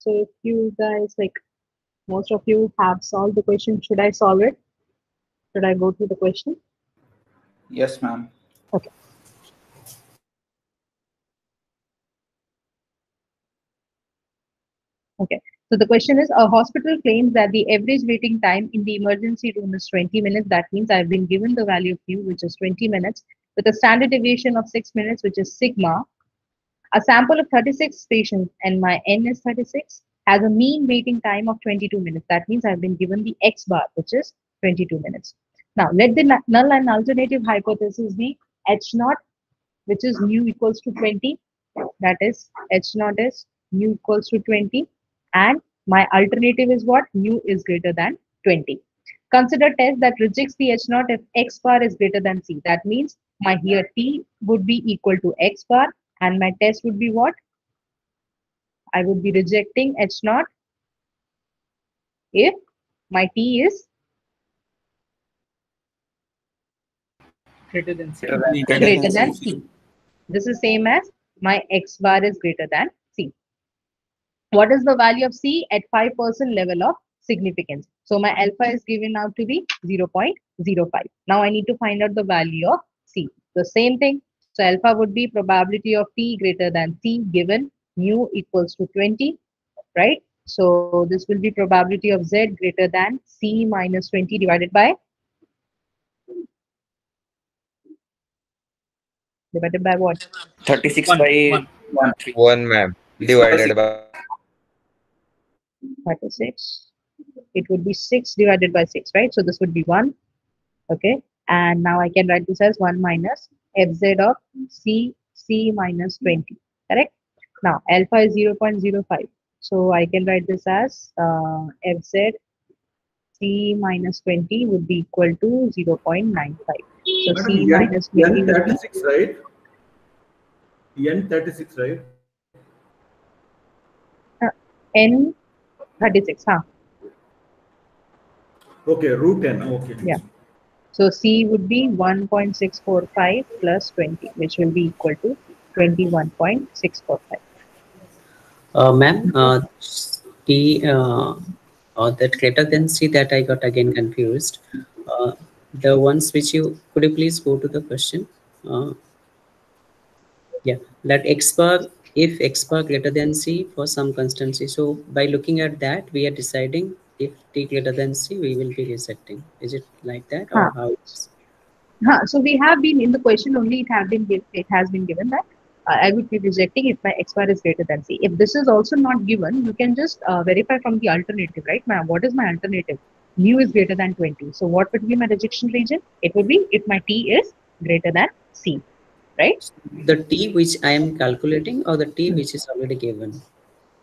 Speaker 1: So if you guys like most of you have solved the question, should I solve it? Should I go through the question?
Speaker 5: Yes, ma'am.
Speaker 1: Okay. Okay. So the question is, a hospital claims that the average waiting time in the emergency room is 20 minutes. That means I've been given the value of u, which is 20 minutes, with a standard deviation of 6 minutes, which is sigma. A sample of 36 patients, and my n is 36, has a mean waiting time of 22 minutes. That means I've been given the x bar, which is 22 minutes. Now let the null and alternative hypothesis be H naught, which is mu equals to 20. That is H naught is mu equals to 20. And my alternative is what? Mu is greater than 20. Consider test that rejects the H naught if X bar is greater than C. That means my here T would be equal to X bar and my test would be what? I would be rejecting H naught if my T is
Speaker 14: Greater than C.
Speaker 1: greater than C. This is same as my X bar is greater than C. What is the value of C at 5% level of significance? So my alpha is given out to be 0.05. Now I need to find out the value of C. The same thing. So alpha would be probability of T greater than C given mu equals to 20, right? So this will be probability of Z greater than C minus 20 divided by what?
Speaker 5: 36
Speaker 14: One,
Speaker 5: by
Speaker 14: one.
Speaker 15: 1, ma'am. Divided by
Speaker 1: 36. It would be 6 divided by 6, right? So this would be 1. Okay. And now I can write this as 1 minus fz of C minus 20. Correct? Now alpha is 0.05. So I can write this as fz C minus 20 would be equal to 0.95. So
Speaker 16: Madam,
Speaker 1: C minus 20 would be
Speaker 16: N36, right? N36, right?
Speaker 1: N36, huh?
Speaker 16: Okay, root n. Okay.
Speaker 1: Yeah. So C would be 1.645 plus 20, which will be equal to 21.645.
Speaker 10: Ma'am, that greater than C that I got again confused. The ones which could you please go to the question? Yeah, that X bar, if X bar greater than C for some constancy. So by looking at that, we are deciding if T greater than C, we will be rejecting. Is it like that or how?
Speaker 1: So we have been in the question only. It has been given that I would be rejecting if my X bar is greater than C. If this is also not given, you can just verify from the alternative, right, ma'am? What is my alternative? Mu is greater than 20. So what would be my rejection region? It would be if my T is greater than C, right?
Speaker 10: The T which I am calculating or the T which is already given?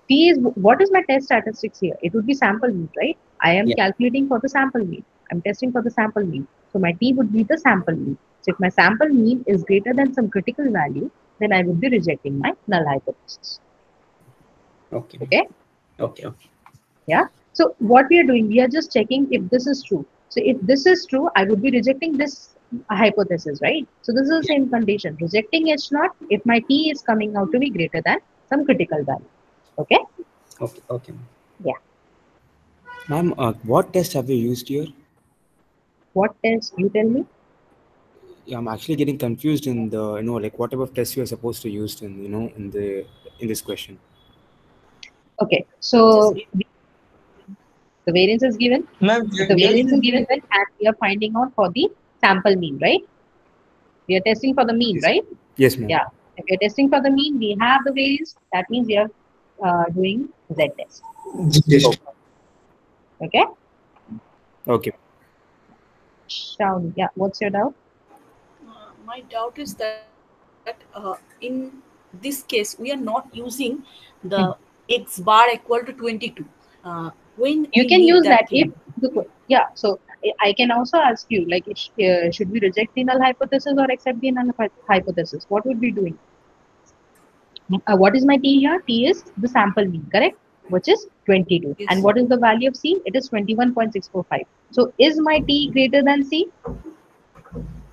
Speaker 1: T is what is my test statistics here? It would be sample mean, right? I am calculating for the sample mean. I'm testing for the sample mean. So my T would be the sample mean. So if my sample mean is greater than some critical value, then I would be rejecting my null hypothesis.
Speaker 10: Okay.
Speaker 1: Okay.
Speaker 10: Okay.
Speaker 1: Yeah. So what we are doing, we are just checking if this is true. So if this is true, I would be rejecting this hypothesis, right? So this is the same condition. Rejecting H naught if my T is coming out to be greater than some critical value. Okay.
Speaker 10: Okay. Okay.
Speaker 1: Yeah.
Speaker 11: Ma'am, what test have you used here?
Speaker 1: What test? You tell me.
Speaker 11: Yeah, I'm actually getting confused in the like what type of test you are supposed to use in this question.
Speaker 1: Okay, so the variance is given. The variance is given, and we are finding out for the sample mean, right? We are testing for the mean, right?
Speaker 11: Yes, ma'am.
Speaker 1: Yeah. If we are testing for the mean, we have the variance. That means we are doing Z test. Okay.
Speaker 11: Okay.
Speaker 1: Shaun, yeah. What's your doubt?
Speaker 17: My doubt is that in this case we are not using the X bar equal to 22. When
Speaker 1: You
Speaker 17: we
Speaker 1: can
Speaker 17: need
Speaker 1: use that
Speaker 17: thing.
Speaker 1: yeah. So I can also ask you, like, should we reject the null hypothesis or accept the null hypothesis? What would we doing? What is my T here? T is the sample mean, correct? Which is 22.
Speaker 17: Yes.
Speaker 1: And what is the value of C? It is 21.645. So is my T greater than C?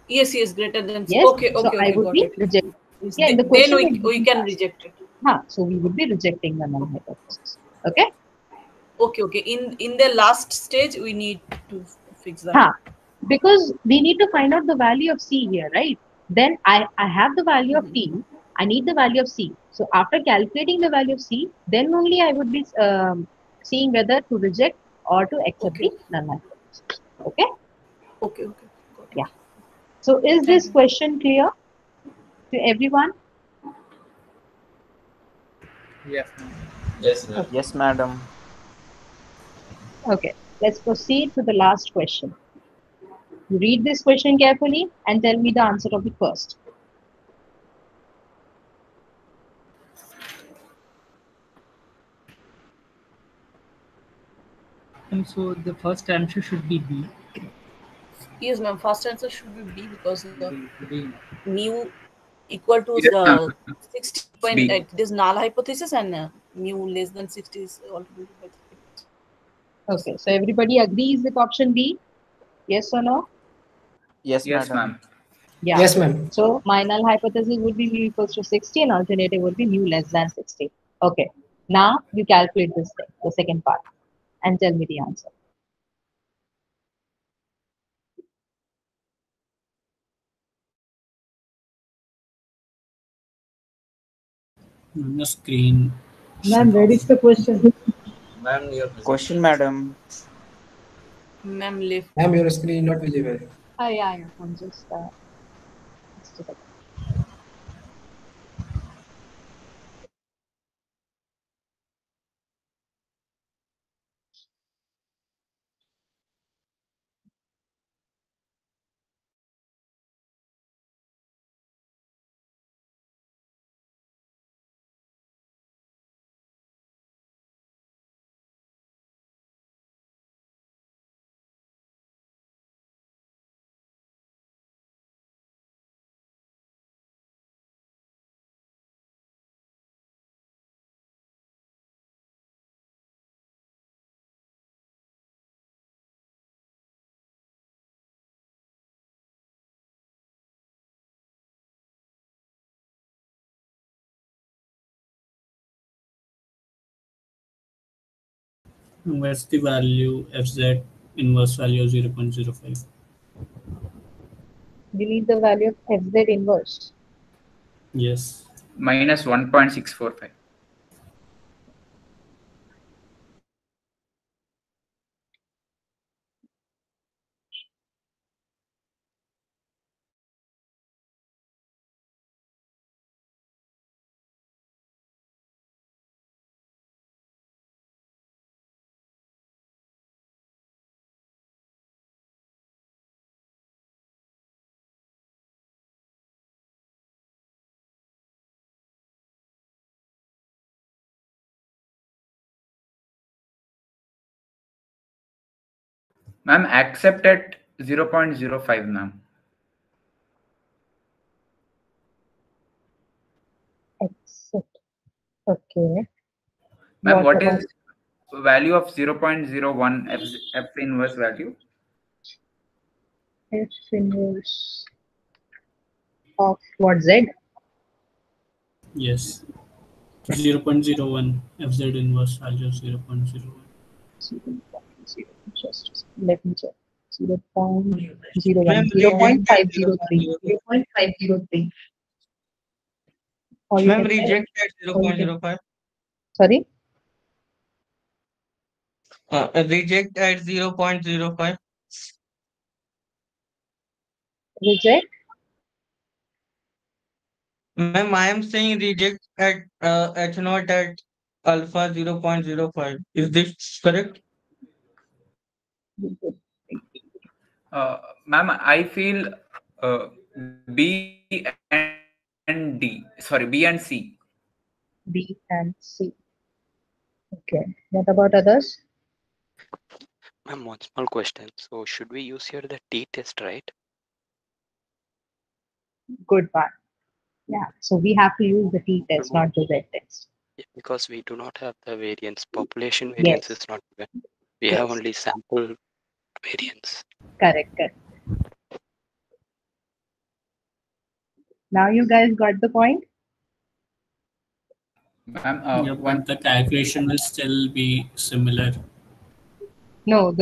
Speaker 17: Yes, greater than C.
Speaker 1: Yes.
Speaker 17: Okay.
Speaker 1: So I would be rejecting. Yeah, in the
Speaker 17: Then
Speaker 1: question
Speaker 17: we can reject it.
Speaker 1: So we would be rejecting the null hypothesis. Okay.
Speaker 17: Okay. In the last stage, we need to fix that.
Speaker 1: Because we need to find out the value of C here, right? Then I have the value of T. I need the value of C. So after calculating the value of C, then only I would be seeing whether to reject or to accept the null hypothesis. Okay?
Speaker 17: Okay.
Speaker 1: Yeah. So is this question clear to everyone?
Speaker 9: Yes.
Speaker 5: Yes, madam.
Speaker 1: Okay. Let's proceed to the last question. You read this question carefully and tell me the answer of it first.
Speaker 14: And so the first answer should be B.
Speaker 17: Yes, ma'am. First answer should be B because
Speaker 14: B.
Speaker 17: mu equal to
Speaker 5: Yes, ma'am.
Speaker 17: 60.8. It is null hypothesis and mu less than 60 is already by 3.
Speaker 1: Okay, so everybody agrees with option B? Yes or no?
Speaker 5: Yes, ma'am.
Speaker 1: Yeah.
Speaker 18: Yes, ma'am.
Speaker 1: So my null hypothesis would be mu equals to 60 and alternative would be mu less than 60. Okay. Now you calculate this thing, the second part, and tell me the answer.
Speaker 8: On the screen.
Speaker 2: Ma'am, where is the question?
Speaker 9: Ma'am, your
Speaker 5: Question, madam.
Speaker 17: Ma'am, left.
Speaker 18: Ma'am, your screen not visible.
Speaker 1: Oh yeah, I'm just a second.
Speaker 8: What's the value fz inverse value of 0.05?
Speaker 1: You need the value of fz inverse.
Speaker 8: Yes.
Speaker 5: Minus 1.645. Ma'am, accept at 0.05, ma'am.
Speaker 1: Accept. Okay.
Speaker 5: Ma'am, what is value of 0.01 f inverse value?
Speaker 1: F inverse of what, z?
Speaker 8: Yes. 0.01 fz inverse value of 0.01.
Speaker 1: Just let me check. 0.01,
Speaker 4: Ma'am,
Speaker 1: 0.503. 0.503. Or you
Speaker 4: Ma'am,
Speaker 1: can say-
Speaker 4: reject at 0.05.
Speaker 1: Sorry?
Speaker 4: Reject at 0.05.
Speaker 1: Reject?
Speaker 4: Ma'am, I am saying reject at H0 at alpha 0.05. Is this correct?
Speaker 5: Ma'am, I feel B and D. Sorry, B and C.
Speaker 1: B and C. Okay. What about others?
Speaker 6: Ma'am, one small question. So should we use here the t-test, right?
Speaker 1: Good one. Yeah. So we have to use the t-test, not the z-test.
Speaker 6: Yeah, because we do not have the variance. Population variance is not given. We have only sample variance.
Speaker 1: Correct, correct. Now you guys got the point?
Speaker 5: Ma'am,
Speaker 8: Yeah, but the calculation will still be similar.
Speaker 1: No,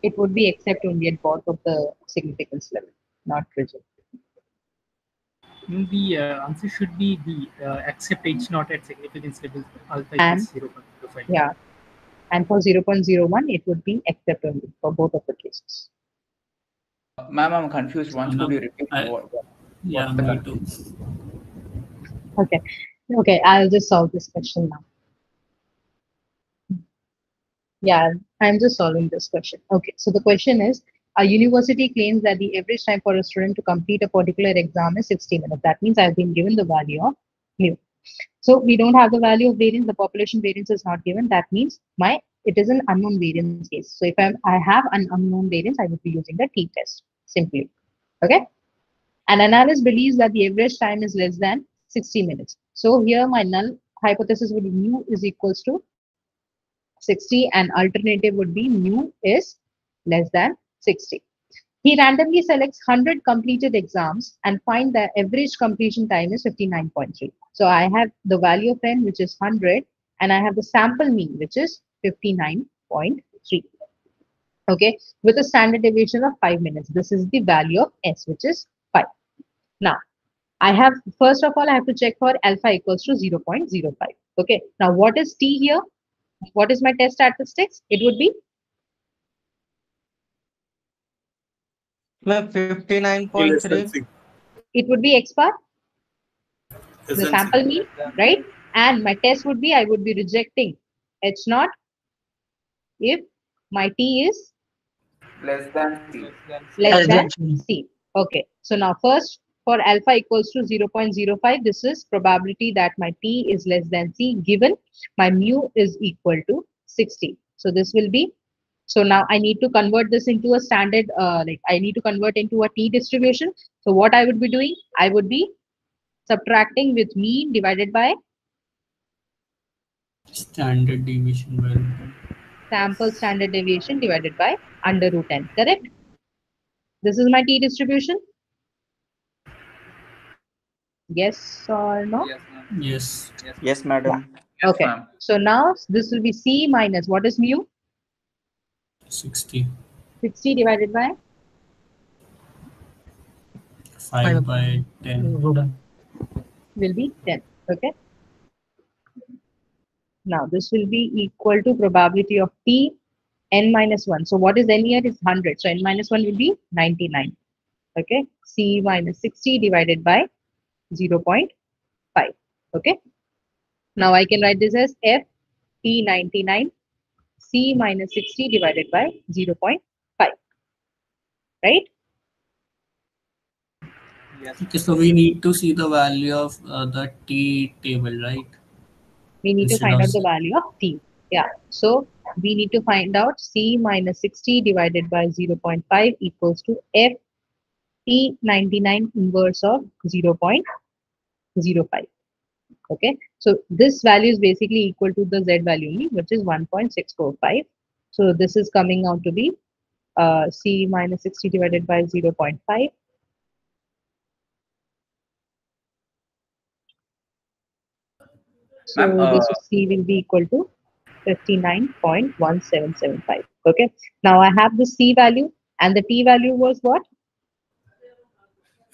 Speaker 1: it would be accept only at both of the significance level, not reject.
Speaker 14: The answer should be B. Accept H not at significance level alpha
Speaker 1: And
Speaker 14: is 0.05.
Speaker 1: yeah, and for 0.01, it would be accept only for both of the cases.
Speaker 5: Ma'am, I'm confused. Once could you repeat what
Speaker 8: Yeah,
Speaker 5: what's the
Speaker 8: me
Speaker 5: confusion?
Speaker 8: too.
Speaker 1: Okay, okay, I'll just solve this question now. Yeah, I'm just solving this question. Okay, so the question is, a university claims that the average time for a student to complete a particular exam is 60 minutes. That means I've been given the value of mu. So we don't have the value of variance. The population variance is not given. That means it is an unknown variance case. So if I have an unknown variance, I would be using the t-test simply. Okay. An analyst believes that the average time is less than 60 minutes. So here my null hypothesis would be mu is equals to 60 and alternative would be mu is less than 60. He randomly selects 100 completed exams and find the average completion time is 59.3. So I have the value of n, which is 100, and I have the sample mean, which is 59.3. Okay, with a standard deviation of 5 minutes. This is the value of s, which is 5. Now, first of all, I have to check for alpha equals to 0.05. Okay, now what is t here? What is my test statistics? It would be
Speaker 4: 59.3.
Speaker 1: It would be x bar, the sample mean, right? And my test would be, I would be rejecting h naught if my t is
Speaker 5: less than c.
Speaker 1: Less than c. Okay. So now first for alpha equals to 0.05, this is probability that my t is less than c given my mu is equal to 60. So this will be, so now I need to convert this into a standard, I need to convert into a t distribution. So what I would be doing, I would be subtracting with mean divided by
Speaker 8: standard deviation variable.
Speaker 1: Sample standard deviation divided by under root n, correct? This is my t distribution. Yes or no?
Speaker 8: Yes.
Speaker 4: Yes, madam.
Speaker 1: Yeah. Okay. So now this will be c minus, what is mu?
Speaker 8: 60.
Speaker 1: 60 divided by
Speaker 8: 5 by 10.
Speaker 1: will be 10. Okay. Now this will be equal to probability of t n minus 1. So what is n here is 100. So n minus 1 will be 99. Okay. C minus 60 divided by 0.5. Okay. Now I can write this as f t 99 c minus 60 divided by 0.5. Right?
Speaker 8: Yes. Okay, so we need to see the value of the t table, right?
Speaker 1: We need
Speaker 8: Instead
Speaker 1: to find
Speaker 8: of
Speaker 1: out the value of t. Yeah. So we need to find out c minus 60 divided by 0.5 equals to f t 99 inverse of 0.05. Okay. So this value is basically equal to the z value, which is 1.645. So this is coming out to be c minus 60 divided by 0.5. So this c will be equal to 59.1775. Okay. Now I have the c value and the t value was what?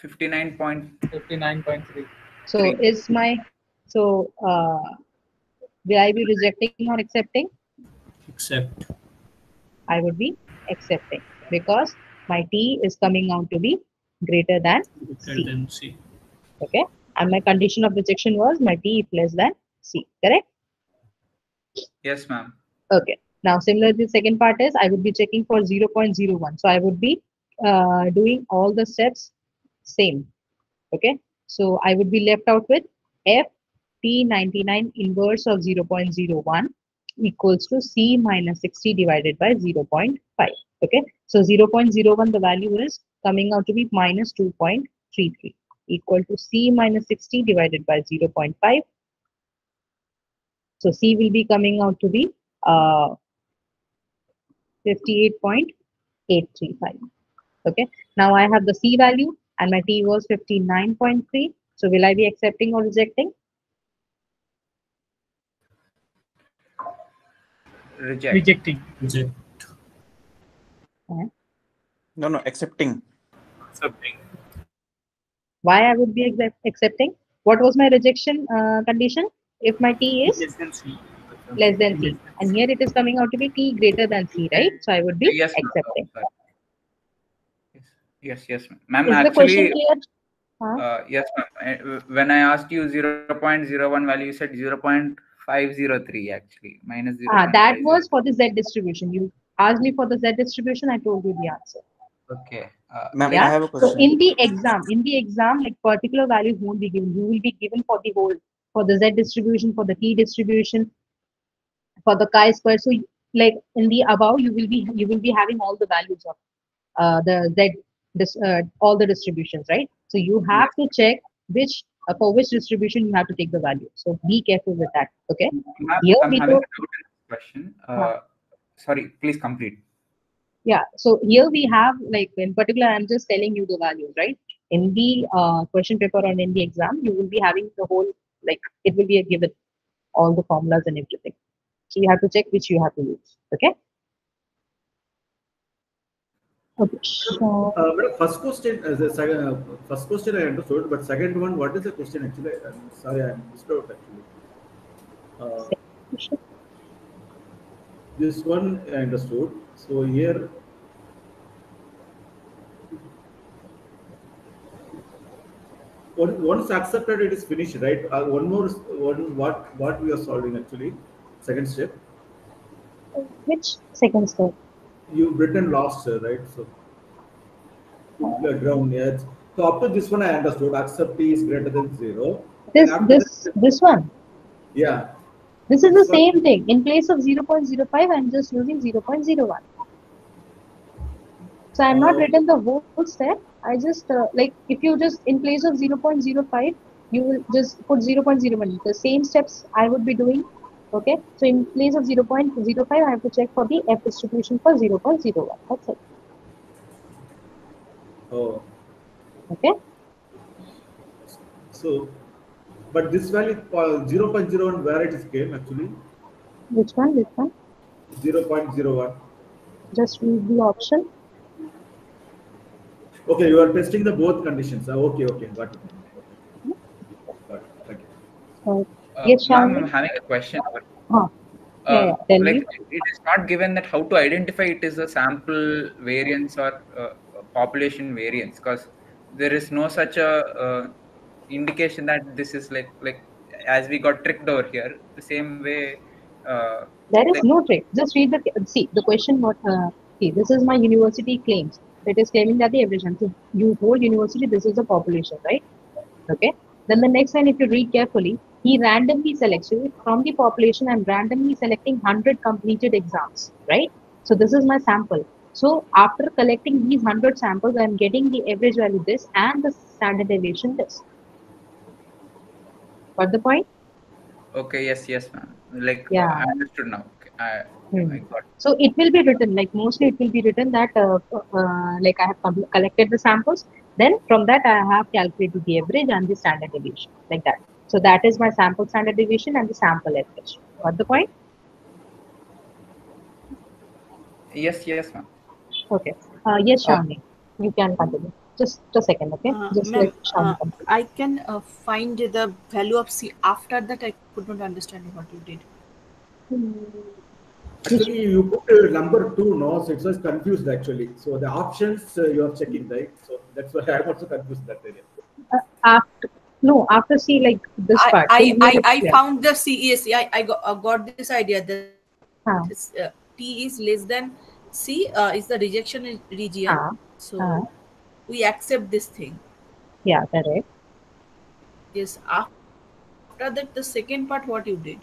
Speaker 5: 59.3.
Speaker 1: So is my, so will I be rejecting or accepting?
Speaker 8: Accept.
Speaker 1: I would be accepting because my t is coming out to be greater than c. Okay. And my condition of rejection was my t is less than c. Correct?
Speaker 5: Yes, ma'am.
Speaker 1: Okay. Now, similarly, the second part is I would be checking for 0.01. So I would be doing all the steps same. Okay. So I would be left out with f t 99 inverse of 0.01 equals to c minus 60 divided by 0.5. Okay. So 0.01, the value is coming out to be minus 2.33 equal to c minus 60 divided by 0.5. So c will be coming out to be 58.835. Okay. Now I have the c value and my t was 59.3. So will I be accepting or rejecting?
Speaker 14: Rejecting.
Speaker 8: Reject.
Speaker 4: No, accepting.
Speaker 14: Accepting.
Speaker 1: Why I would be accepting? What was my rejection condition? If my t is
Speaker 14: less than c.
Speaker 1: Less than c. And here it is coming out to be t greater than c, right? So I would be
Speaker 5: Yes,
Speaker 1: accepting.
Speaker 5: Yes, ma'am.
Speaker 1: Is the question clear?
Speaker 5: Yes, ma'am. When I asked you 0.01 value, you said 0.503 actually. Minus 0.503.
Speaker 1: That was for the z distribution. You asked me for the z distribution, I told you the answer.
Speaker 5: Okay.
Speaker 11: Ma'am, I
Speaker 1: Yeah.
Speaker 11: have a
Speaker 1: So
Speaker 11: question.
Speaker 1: in the exam, like particular values won't be given. You will be given for the whole, for the Z distribution, for the T distribution, for the chi-square. So like in the above, you will be having all the values of the Z, all the distributions, right? So you have to check which for which distribution you have to take the value. So be careful with that. Okay.
Speaker 5: Ma'am,
Speaker 1: Here
Speaker 5: I'm
Speaker 1: we
Speaker 5: having a
Speaker 1: go.
Speaker 5: doubt in this question. Sorry, please complete.
Speaker 1: Yeah, so here we have, like in particular, I'm just telling you the values, right? In the question paper or in the exam, you will be having the whole, like it will be a given, all the formulas and everything. So you have to check which you have to use. Okay. Okay. So
Speaker 16: Madam, first question I understood, but second one, what is the question actually? I'm sorry, I missed out actually. This one I understood. So here, once accepted, it is finished, right? What we are solving actually. Second step.
Speaker 1: which second step?
Speaker 16: You written last, right? So ground, yes. So up to this one, I understood. Accept T is greater than 0. And after
Speaker 1: This one.
Speaker 16: yeah.
Speaker 1: This is the same thing. In place of 0.05, I'm just using 0.01. So I'm not written the whole step. I just like if you just in place of 0.05, you will just put 0.01. The same steps I would be doing. Okay. So in place of 0.05, I have to check for the F distribution for 0.01. That's it.
Speaker 16: Oh.
Speaker 1: Okay.
Speaker 16: So, but this value 0.01, where it is came actually?
Speaker 1: Which one? Which one?
Speaker 16: 0.01.
Speaker 1: Just read the option.
Speaker 16: Okay, you are testing the both conditions. Okay, got it. Got it. Thank you.
Speaker 1: Yes,
Speaker 5: Ma'am,
Speaker 1: Shalini?
Speaker 5: I'm having a question.
Speaker 1: Tell
Speaker 5: Like
Speaker 1: me.
Speaker 5: it is not given that how to identify it is a sample variance or population variance, because there is no such a indication that this is like as we got tricked over here the same way.
Speaker 1: There is no trick. Just read the question. See, this is my university claims. It is claiming that the average. So you whole university, this is the population, right? Okay. Then the next line, if you read carefully, he randomly selects. So from the population, I'm randomly selecting 100 completed exams, right? So this is my sample. So after collecting these 100 samples, I'm getting the average value this and the standard deviation this. Got the point?
Speaker 5: Okay. Yes, ma'am. Like
Speaker 1: Yeah.
Speaker 5: I understood now. Okay. I got it.
Speaker 1: So it will be written, like mostly it will be written that like I have collected the samples, then from that I have calculated the average and the standard deviation, like that. So that is my sample standard deviation and the sample average. Got the point?
Speaker 5: Yes, ma'am.
Speaker 1: Okay. Yes, Shavni, you can continue. Just a second, okay? Just let
Speaker 17: Ma'am,
Speaker 1: Shavni continue.
Speaker 17: I can find the value of C. After that, I could not understand what you did.
Speaker 16: Actually, you put number 2, no? So it was confused actually. So the options you are checking, right? So that's why I'm also confused that area.
Speaker 1: After C, like this part.
Speaker 17: I found the CES. I got this idea that T is less than C is the rejection region. So we accept this thing.
Speaker 1: Yeah, correct.
Speaker 17: Yes. After that, the second part, what you did.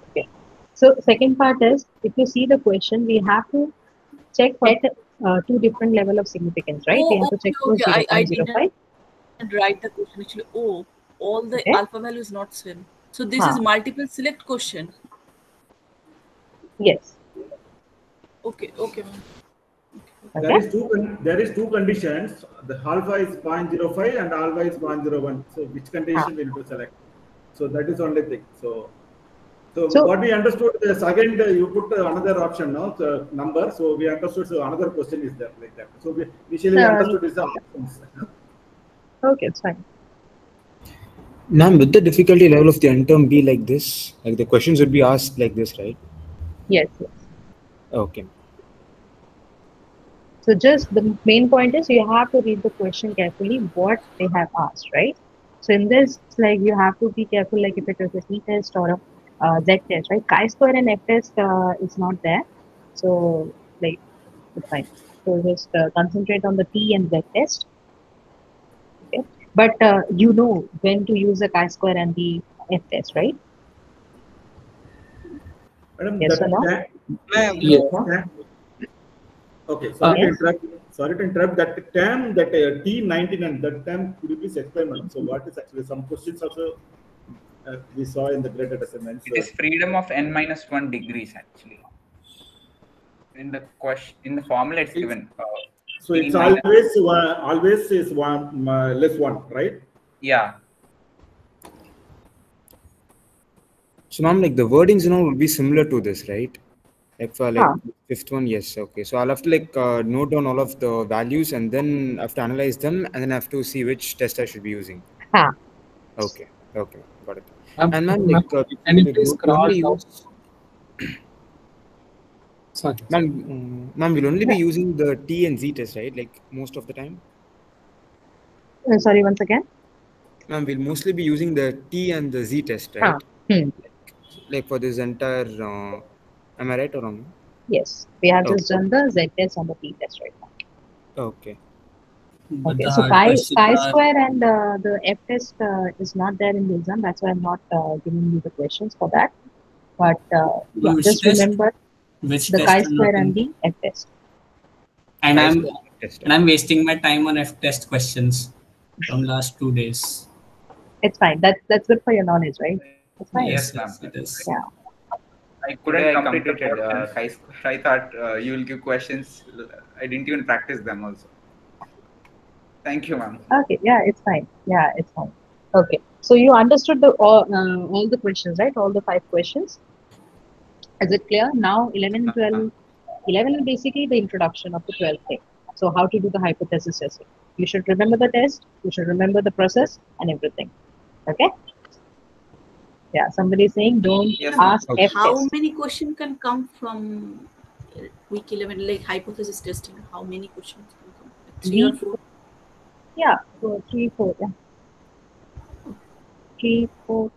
Speaker 1: Okay. So second part is, if you see the question, we have to check for two different level of significance, right? We have to check for 0.05.
Speaker 17: I didn't write the question actually. Oh, all the alpha value is not same. So this is multiple select question.
Speaker 1: Yes.
Speaker 17: Okay.
Speaker 16: There is two conditions. The alpha is 0.05 and alpha is 0.01. So which condition we need to select? So that is only thing. So what we understood is again you put another option now, the number. So we understood. So another question is there like that. So we initially understood is the options.
Speaker 1: Okay, it's fine.
Speaker 11: Ma'am, would the difficulty level of the n term be like this? Like the questions would be asked like this, right?
Speaker 1: Yes.
Speaker 11: Okay.
Speaker 1: So just the main point is you have to read the question carefully, what they have asked, right? So in this, like you have to be careful, like if it is a T test or a Z test, right? Chi-square and F test is not there. So like It's fine. So just concentrate on the T and Z test. Okay. But you know when to use the chi-square and the F test, right?
Speaker 16: Madam,
Speaker 1: Yes or
Speaker 16: that
Speaker 1: no?
Speaker 16: tan, okay, sorry to
Speaker 1: Yes.
Speaker 16: interrupt. Sorry to interrupt. That term, that T99, that term, could you please explain, madam? So what is actually some questions also we saw in the greater assignments?
Speaker 5: It is freedom of n-1 degrees actually. In the question, in the formula, it's given.
Speaker 16: So it's
Speaker 5: T minus-
Speaker 16: always is one less one, right?
Speaker 5: Yeah.
Speaker 11: So now, like the wordings, will be similar to this, right? Like for like fifth one, yes. Okay, so I'll have to like note down all of the values and then I have to analyze them and then I have to see which test I should be using. Okay, okay, got it. And ma'am, like,
Speaker 13: can you
Speaker 11: like,
Speaker 13: please
Speaker 11: we'll
Speaker 13: scroll
Speaker 11: only
Speaker 13: down?
Speaker 11: use.
Speaker 13: Sorry.
Speaker 11: Ma'am, we'll only be using the T and Z test, right? Like most of the time.
Speaker 1: Sorry, once again.
Speaker 11: Ma'am, we'll mostly be using the T and the Z test, right? Like for this entire. Am I right or wrong?
Speaker 1: Yes, we have just done the Z test and the T test right now.
Speaker 11: Okay.
Speaker 8: But
Speaker 1: Okay,
Speaker 8: the
Speaker 1: so
Speaker 8: hard questions are
Speaker 1: chi-square and the F test is not there in the exam. That's why I'm not giving you the questions for that. But yeah,
Speaker 8: which
Speaker 1: just
Speaker 8: test?
Speaker 1: remember
Speaker 8: Which
Speaker 1: the
Speaker 8: test are
Speaker 1: chi-square
Speaker 8: not
Speaker 1: and
Speaker 8: in-
Speaker 1: the F test.
Speaker 8: And
Speaker 11: Chi-square
Speaker 8: I'm wasting my time on F test questions from last 2 days.
Speaker 1: It's fine. That's good for your knowledge, right? It's fine.
Speaker 8: Yes,
Speaker 5: ma'am.
Speaker 8: it is.
Speaker 1: Yeah.
Speaker 5: I couldn't complete chi-square. I thought you will give questions. I didn't even practice them also. Thank you, ma'am.
Speaker 1: Okay. Yeah, it's fine. Yeah, it's fine. Okay. So you understood the all the questions, right? All the 5 questions. Is it clear? Now 11 and 12. 11 is basically the introduction of the 12th thing. So how to do the hypothesis testing. You should remember the test. You should remember the process and everything. Okay. Yeah. Somebody is saying don't ask F
Speaker 17: How
Speaker 1: test.
Speaker 17: many questions can come from week 11, like hypothesis testing? How many questions can come? Like 3 or 4?
Speaker 1: Yeah, so 3, 4. Yeah. 3, 4.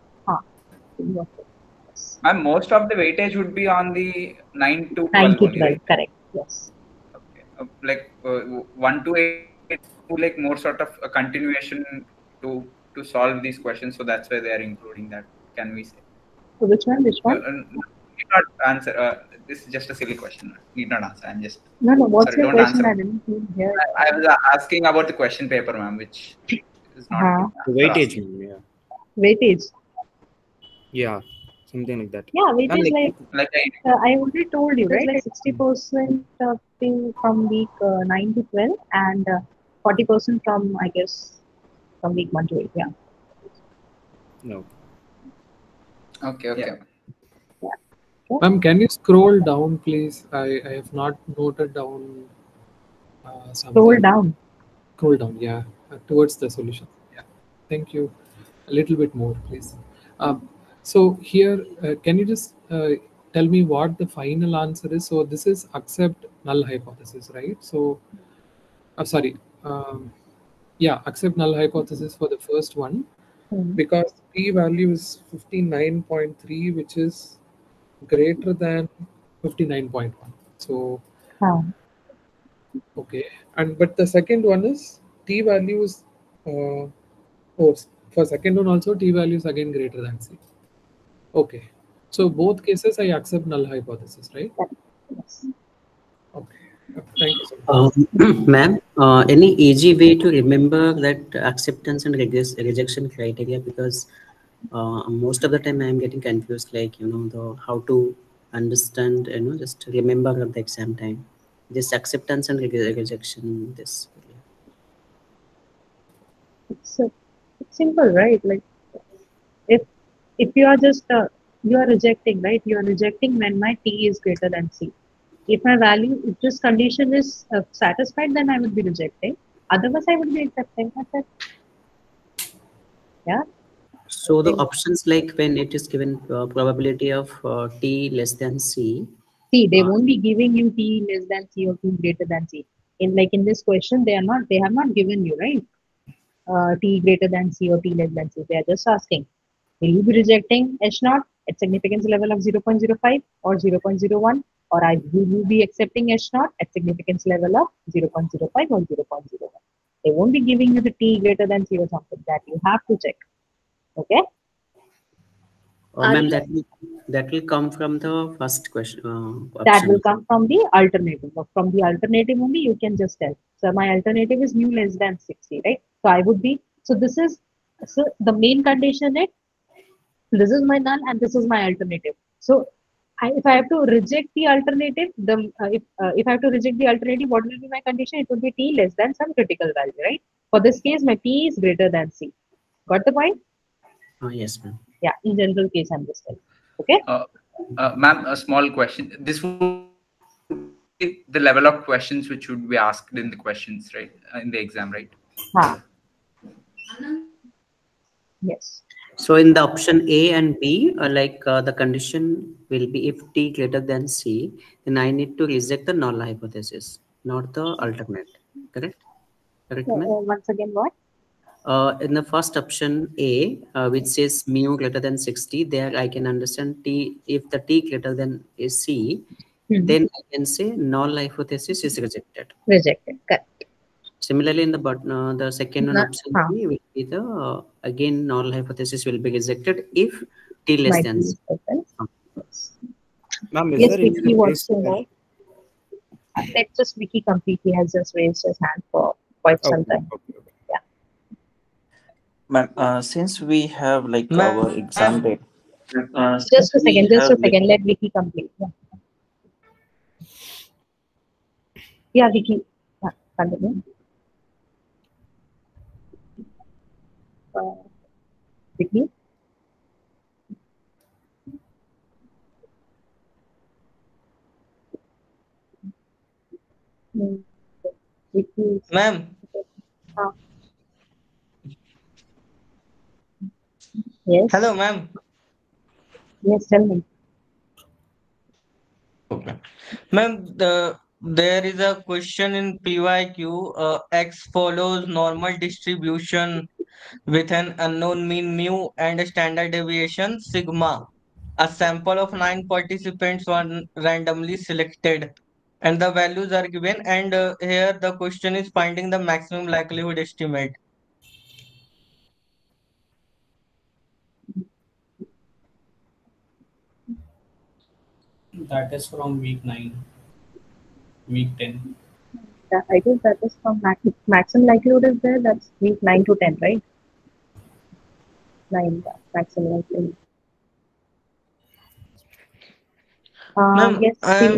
Speaker 5: And most of the weightage would be on the 9 to 12
Speaker 1: 9 to
Speaker 5: only,
Speaker 1: 12,
Speaker 5: right?
Speaker 1: correct. Yes.
Speaker 5: Okay. Like 1 to 8, like more sort of a continuation to solve these questions. So that's why they are including that. Can we say?
Speaker 1: So which one? Which one?
Speaker 5: Need not answer. This is just a silly question. Need not answer. I'm just.
Speaker 1: No. What's
Speaker 5: sorry,
Speaker 1: your
Speaker 5: don't
Speaker 1: question?
Speaker 5: answer.
Speaker 1: I didn't hear.
Speaker 5: I was asking about the question paper, ma'am, which is not.
Speaker 11: The weightage, yeah.
Speaker 1: Weightage.
Speaker 11: Yeah, something like that.
Speaker 1: Yeah, weightage
Speaker 5: like
Speaker 1: I already told you, right? Like 60% of the from week 9 to 12 and 40% from, I guess, from week 1 to 8. Yeah.
Speaker 11: No.
Speaker 5: Okay.
Speaker 13: Ma'am, can you scroll down, please? I have not noted down something.
Speaker 1: Scroll down.
Speaker 13: Scroll down, yeah, towards the solution. Yeah, thank you. A little bit more, please. So here, can you just tell me what the final answer is? So this is accept null hypothesis, right? So, sorry. Yeah, accept null hypothesis for the first one because p value is 59.3, which is greater than 59.1. So okay, and but the second one is t value is for second one also t value is again greater than c. Okay, so both cases I accept null hypothesis, right?
Speaker 1: Yes.
Speaker 13: Okay, thank you so much.
Speaker 10: Ma'am, any easy way to remember that acceptance and rejection criteria? Because most of the time I am getting confused, like the how to understand, just remember at the exam time, this acceptance and rejection. This.
Speaker 1: It's simple, right? Like if you are just you are rejecting, right? You are rejecting when my t is greater than c. If my value, if this condition is satisfied, then I would be rejecting. Otherwise, I would be accepting. That's it. Yeah.
Speaker 10: So the options like when it is given probability of t less than c.
Speaker 1: See, they won't be giving you t less than c or t greater than c. In this question, they have not given you, right? T greater than c or t less than c. They are just asking, will you be rejecting H0 at significance level of 0.05 or 0.01 or will you be accepting H naught at significance level of 0.05 or 0.01? They won't be giving you the t greater than 0 something. That you have to check. Okay?
Speaker 10: Ma'am, that will come from the first question.
Speaker 1: That will come from the alternative. From the alternative only you can just tell. So my alternative is mu less than 60, right? So I would be, so the main condition is, this is my null and this is my alternative. So if I have to reject the alternative, if I have to reject the alternative, what will be my condition? It would be t less than some critical value, right? For this case, my t is greater than c. Got the point?
Speaker 10: Yes, ma'am.
Speaker 1: Yeah, in general case, I'm just telling. Okay?
Speaker 5: Ma'am, a small question. This would be the level of questions which would be asked in the questions, right? In the exam, right?
Speaker 1: Yes.
Speaker 10: So in the option A and B, the condition will be if t greater than c, then I need to reject the null hypothesis, not the alternate. Correct? Correct, ma'am?
Speaker 1: Once again, what?
Speaker 10: In the first option A, which says mu greater than 60, there I can understand t, if the t greater than is c, then I can say null hypothesis is rejected.
Speaker 1: Rejected, correct.
Speaker 10: Similarly, in the second one option B will be the again null hypothesis will be rejected if t less than c.
Speaker 11: Ma'am, is
Speaker 1: Yes,
Speaker 11: there any
Speaker 1: Vicky
Speaker 11: other
Speaker 1: wants
Speaker 11: place
Speaker 1: to know. Let's just Vicky complete. He has just raised his hand for quite some time. Yeah.
Speaker 18: Ma'am, since we have like our exam date.
Speaker 1: Just a second. Let Vicky complete. Yeah. Yeah, Vicky. Yeah, continue. Vicky.
Speaker 4: Ma'am.
Speaker 1: Yes.
Speaker 4: Hello, ma'am.
Speaker 1: Yes, tell me.
Speaker 4: Okay. Ma'am, there is a question in PYQ. X follows normal distribution with an unknown mean mu and a standard deviation sigma. A sample of 9 participants were randomly selected and the values are given, and here the question is finding the maximum likelihood estimate.
Speaker 8: That is from week 9, week 10.
Speaker 1: I think that is from maximum likelihood is there. That's week 9 to 10, right? 9, maximum likelihood.
Speaker 4: Ma'am,
Speaker 1: Yes.
Speaker 4: I am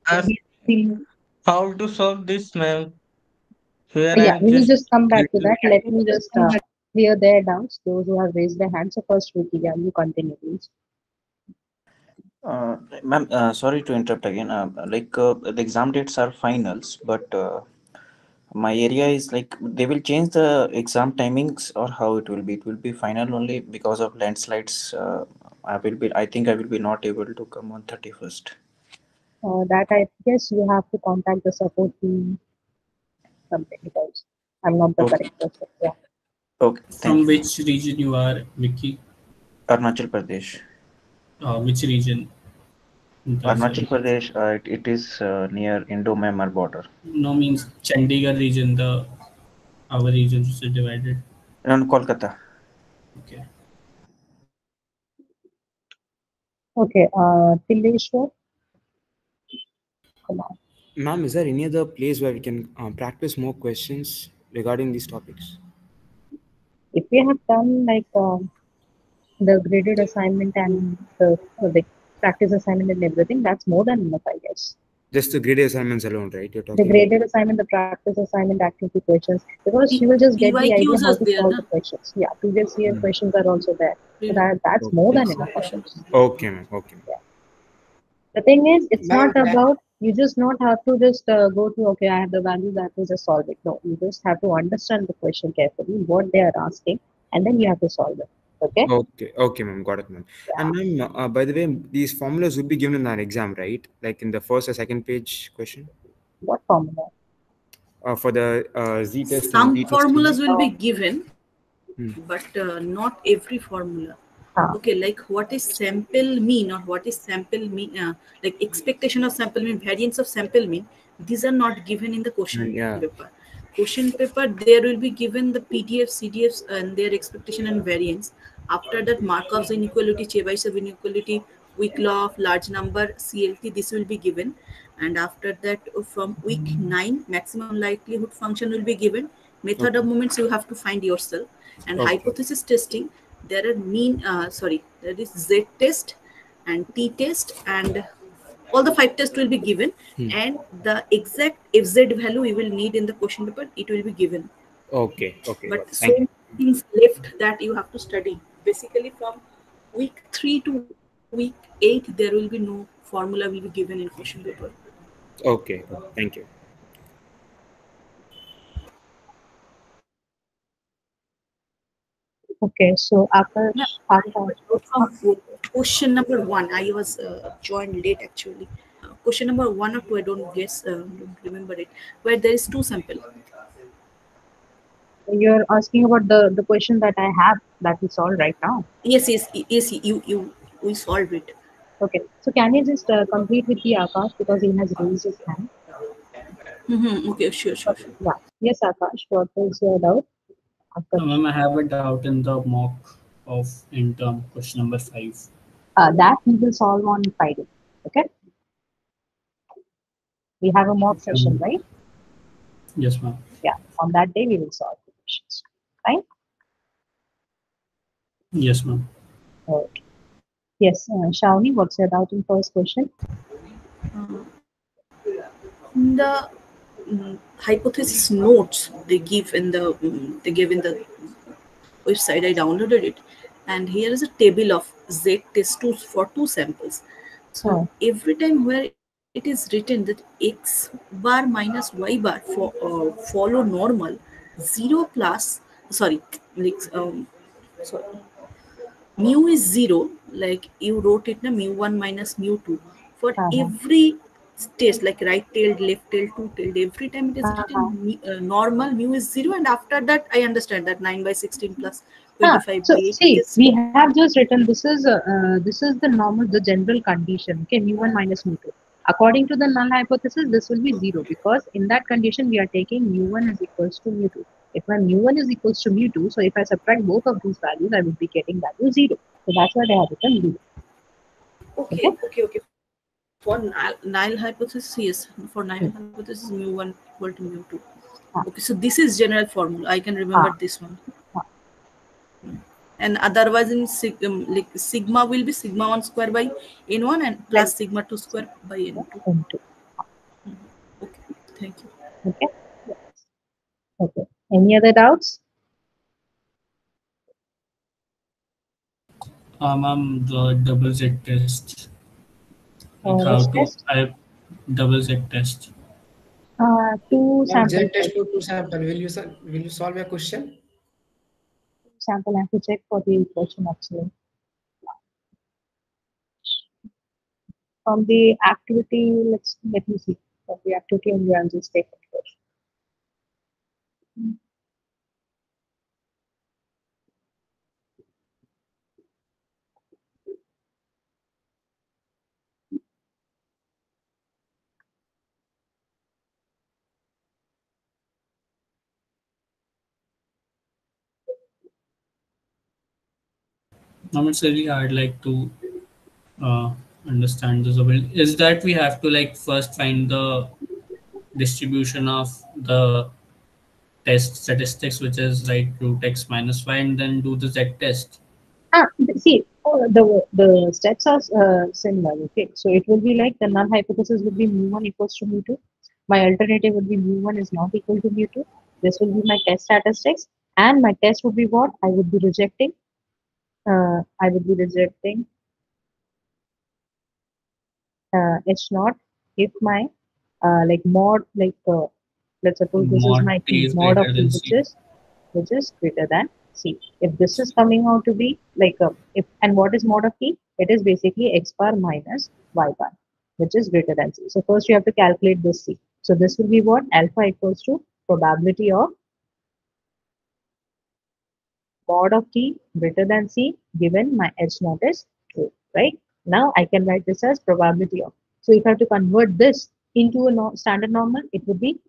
Speaker 4: asking how to solve this, ma'am.
Speaker 1: Yeah, we will just come back to that. Let me just clear their doubts, those who have raised their hands. So first, Vicky, yeah, you continue, please.
Speaker 18: Ma'am, sorry to interrupt again. The exam dates are finals, but my area is like they will change the exam timings or how it will be. It will be final only because of landslides. I think I will be not able to come on 31st.
Speaker 1: That I guess you have to contact the support team. Something because I'm not the correct person. Yeah.
Speaker 18: Okay.
Speaker 8: From which region you are, Vicky?
Speaker 18: Arunachal Pradesh.
Speaker 8: Which region?
Speaker 18: Arunachal Pradesh, it is near Indo-Myanmar border.
Speaker 8: No, means Chandigarh region, our region is divided.
Speaker 18: Around Kolkata.
Speaker 8: Okay.
Speaker 1: Okay, Tilleshwar. Come on.
Speaker 11: Ma'am, is there any other place where we can practice more questions regarding these topics?
Speaker 1: If we have done like the graded assignment and the practice assignment and everything, that's more than enough, I guess.
Speaker 11: Just the graded assignments alone, right? You're talking
Speaker 1: the graded assignment, the practice assignment, activity questions, because you will just get the idea how to solve the questions. Yeah, previous year questions are also there. So that's more than enough questions.
Speaker 11: Okay, ma'am. Okay.
Speaker 1: Yeah. The thing is, it's not about, you just not have to just go to, okay, I have the value, that will just solve it. No, you just have to understand the question carefully, what they are asking, and then you have to solve it. Okay?
Speaker 11: Okay, ma'am. Got it, ma'am. Yeah. And ma'am, by the way, these formulas will be given in our exam, right? Like in the first or second page question?
Speaker 1: What formula?
Speaker 11: For the Z-test.
Speaker 17: Some formulas will be given, but not every formula. Okay, like what is sample mean or what is sample mean, like expectation of sample mean, variance of sample mean, these are not given in the question
Speaker 11: Yeah.
Speaker 17: paper. Question paper, there will be given the PDF, CDFs and their expectation and variance. After that, Markov's inequality, Chebyshev inequality, weak law of large number, CLT, this will be given. And after that, from week 9, maximum likelihood function will be given. Method of movements you have to find yourself. And hypothesis testing, there are there is Z test and T test, and all the 5 tests will be given, and the exact FZ value you will need in the question paper, it will be given.
Speaker 11: Okay.
Speaker 17: But so
Speaker 11: Thank you.
Speaker 17: many things left that you have to study. Basically, from week 3 to week 8, there will be no formula will be given in question paper.
Speaker 11: Okay. Thank you.
Speaker 1: Okay, so
Speaker 17: Question number 1, I was joined late actually. Question number 1 or 2, I don't guess, don't remember it, where there is 2 sample.
Speaker 1: You're asking about the question that I have that we solved right now.
Speaker 17: Yes, we solved it.
Speaker 1: Okay, so can you just complete with the Akash because he has raised his hand.
Speaker 17: Okay, sure.
Speaker 1: Yeah. Yes, Akash, what is your doubt?
Speaker 8: Ma'am, I have a doubt in the mock of interim question number 5.
Speaker 1: That we will solve on Friday. Okay. We have a mock session, right?
Speaker 8: Yes, ma'am.
Speaker 1: Yeah. On that day, we will solve the questions. Right?
Speaker 8: Yes, ma'am.
Speaker 1: Okay. Yes, Shawnee, what's your doubt in first question?
Speaker 17: The hypothesis notes they give in the website, I downloaded it, and here is a table of Z test for 2 samples. So every time where it is written that X bar minus Y bar for follow normal, 0 plus mu is 0, like you wrote it na mu1 minus mu2 for every test, like right tailed, left tailed, two tailed, every time it is written normal mu is 0, and after that I understand that 9 by 16 plus 25
Speaker 1: so
Speaker 17: by 8
Speaker 1: see,
Speaker 17: is
Speaker 1: we have just written this is the normal, the general condition. Okay, mu1 minus mu2. According to the null hypothesis, this will be 0 because in that condition we are taking mu1 is equals to mu2. If my mu1 is equals to mu2, so if I subtract both of these values, I would be getting value 0. So that's why they have written 0.
Speaker 17: Okay. For null hypothesis, yes. For null hypothesis, mu1 equal to mu2. Okay, so this is general formula. I can remember this one. And otherwise, in sigma will be sigma 1 square by n1 and plus sigma 2 square by n2. Okay, thank you.
Speaker 1: Okay. Okay. Any other doubts?
Speaker 8: Ma'am, the double Z test. Like how to double Z test.
Speaker 1: Two samples.
Speaker 19: Z test to 2 sample. Will you solve a question?
Speaker 1: Sample, I have to check for the question actually. From the activity, let me see. From the activity and the answer statement first.
Speaker 8: It's really hard like to understand this ability. Is that we have to like first find the distribution of the test statistics, which is like root x minus y, and then do the Z test.
Speaker 1: See, the steps are similar. Okay, so it will be like the null hypothesis would be mu1 equals to mu2. My alternative would be mu1 is not equal to mu2. This will be my test statistics, and my test would be what I would be rejecting. H naught if my like mod let's suppose this is my T, mod of T which is greater than C. If this is coming out to be like and what is mod of T? It is basically x bar minus y bar, which is greater than C. So first you have to calculate this C. So this will be what alpha equals to probability of mod of t greater than c given my h naught is true, right? Now I can write this as probability of. So if I have to convert this into a standard normal, it would be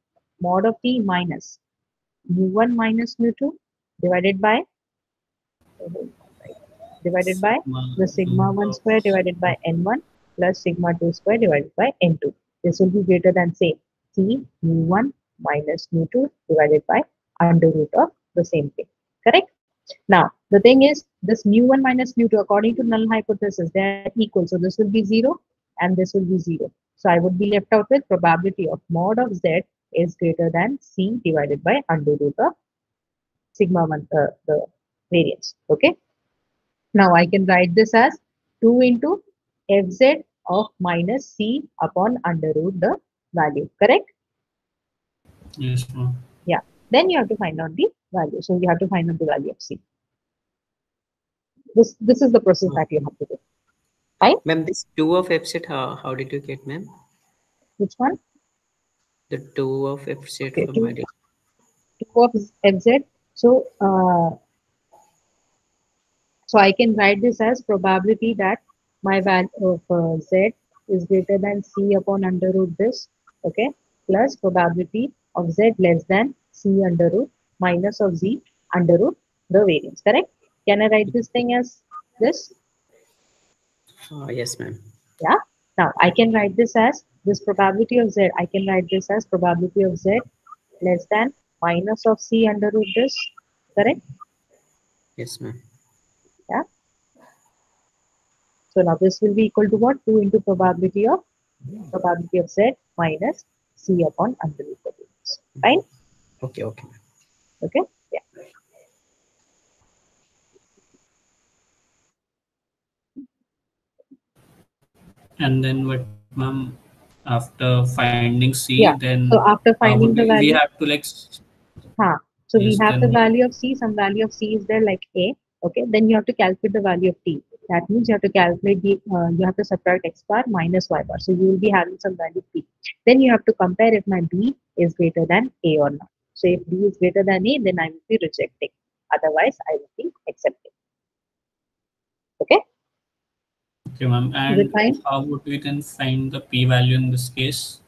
Speaker 1: mod of t minus mu1 minus mu2 divided by the sigma 1 square divided by n1 plus sigma 2 square divided by n2. This will be greater than, say, c mu1 minus mu2 divided by under root of the same thing. Correct? Now, the thing is, this mu1 minus mu2, according to null hypothesis, they are equal. So this will be 0 and this will be 0. So I would be left out with probability of mod of z is greater than c divided by under root of sigma 1, the variance. Okay. Now I can write this as 2 into fz of minus c upon under root the value. Correct?
Speaker 8: Yes, ma'am.
Speaker 1: Yeah. Then you have to find out the value. So you have to find out the value of c. This is the process that you have to do. Right?
Speaker 10: Ma'am, this 2 of fz, how did you get, ma'am?
Speaker 1: Which one?
Speaker 10: The 2 of fz
Speaker 1: Okay,
Speaker 10: from
Speaker 1: 2
Speaker 10: my
Speaker 1: of fz. So, so I can write this as probability that my value of z is greater than c upon under root this, okay, plus probability of z less than c under root minus of z under root the variance. Correct? Can I write this thing as this?
Speaker 10: Yes, ma'am.
Speaker 1: Yeah. Now I can write this as this probability of z. I can write this as probability of z less than minus of c under root this. Correct?
Speaker 10: Yes, ma'am.
Speaker 1: Yeah. So now this will be equal to what? 2 into probability of z minus c upon under root of variance. Fine?
Speaker 10: Okay, okay.
Speaker 1: Okay? Yeah.
Speaker 8: And then what, ma'am? After finding c,
Speaker 1: Yeah.
Speaker 8: then
Speaker 1: So after finding the
Speaker 8: we
Speaker 1: value,
Speaker 8: have to like.
Speaker 1: So
Speaker 8: Yes,
Speaker 1: we have the
Speaker 8: then
Speaker 1: value of c. Some value of c is there like a. Okay. Then you have to calculate the value of t. That means you have to calculate the you have to subtract x bar minus y bar. So you will be having some value p. Then you have to compare if my b is greater than a or not. So if b is greater than a, then I will be rejecting. Otherwise, I will be accepting. Okay.
Speaker 8: Okay, ma'am. And how would we then find the p-value in this case?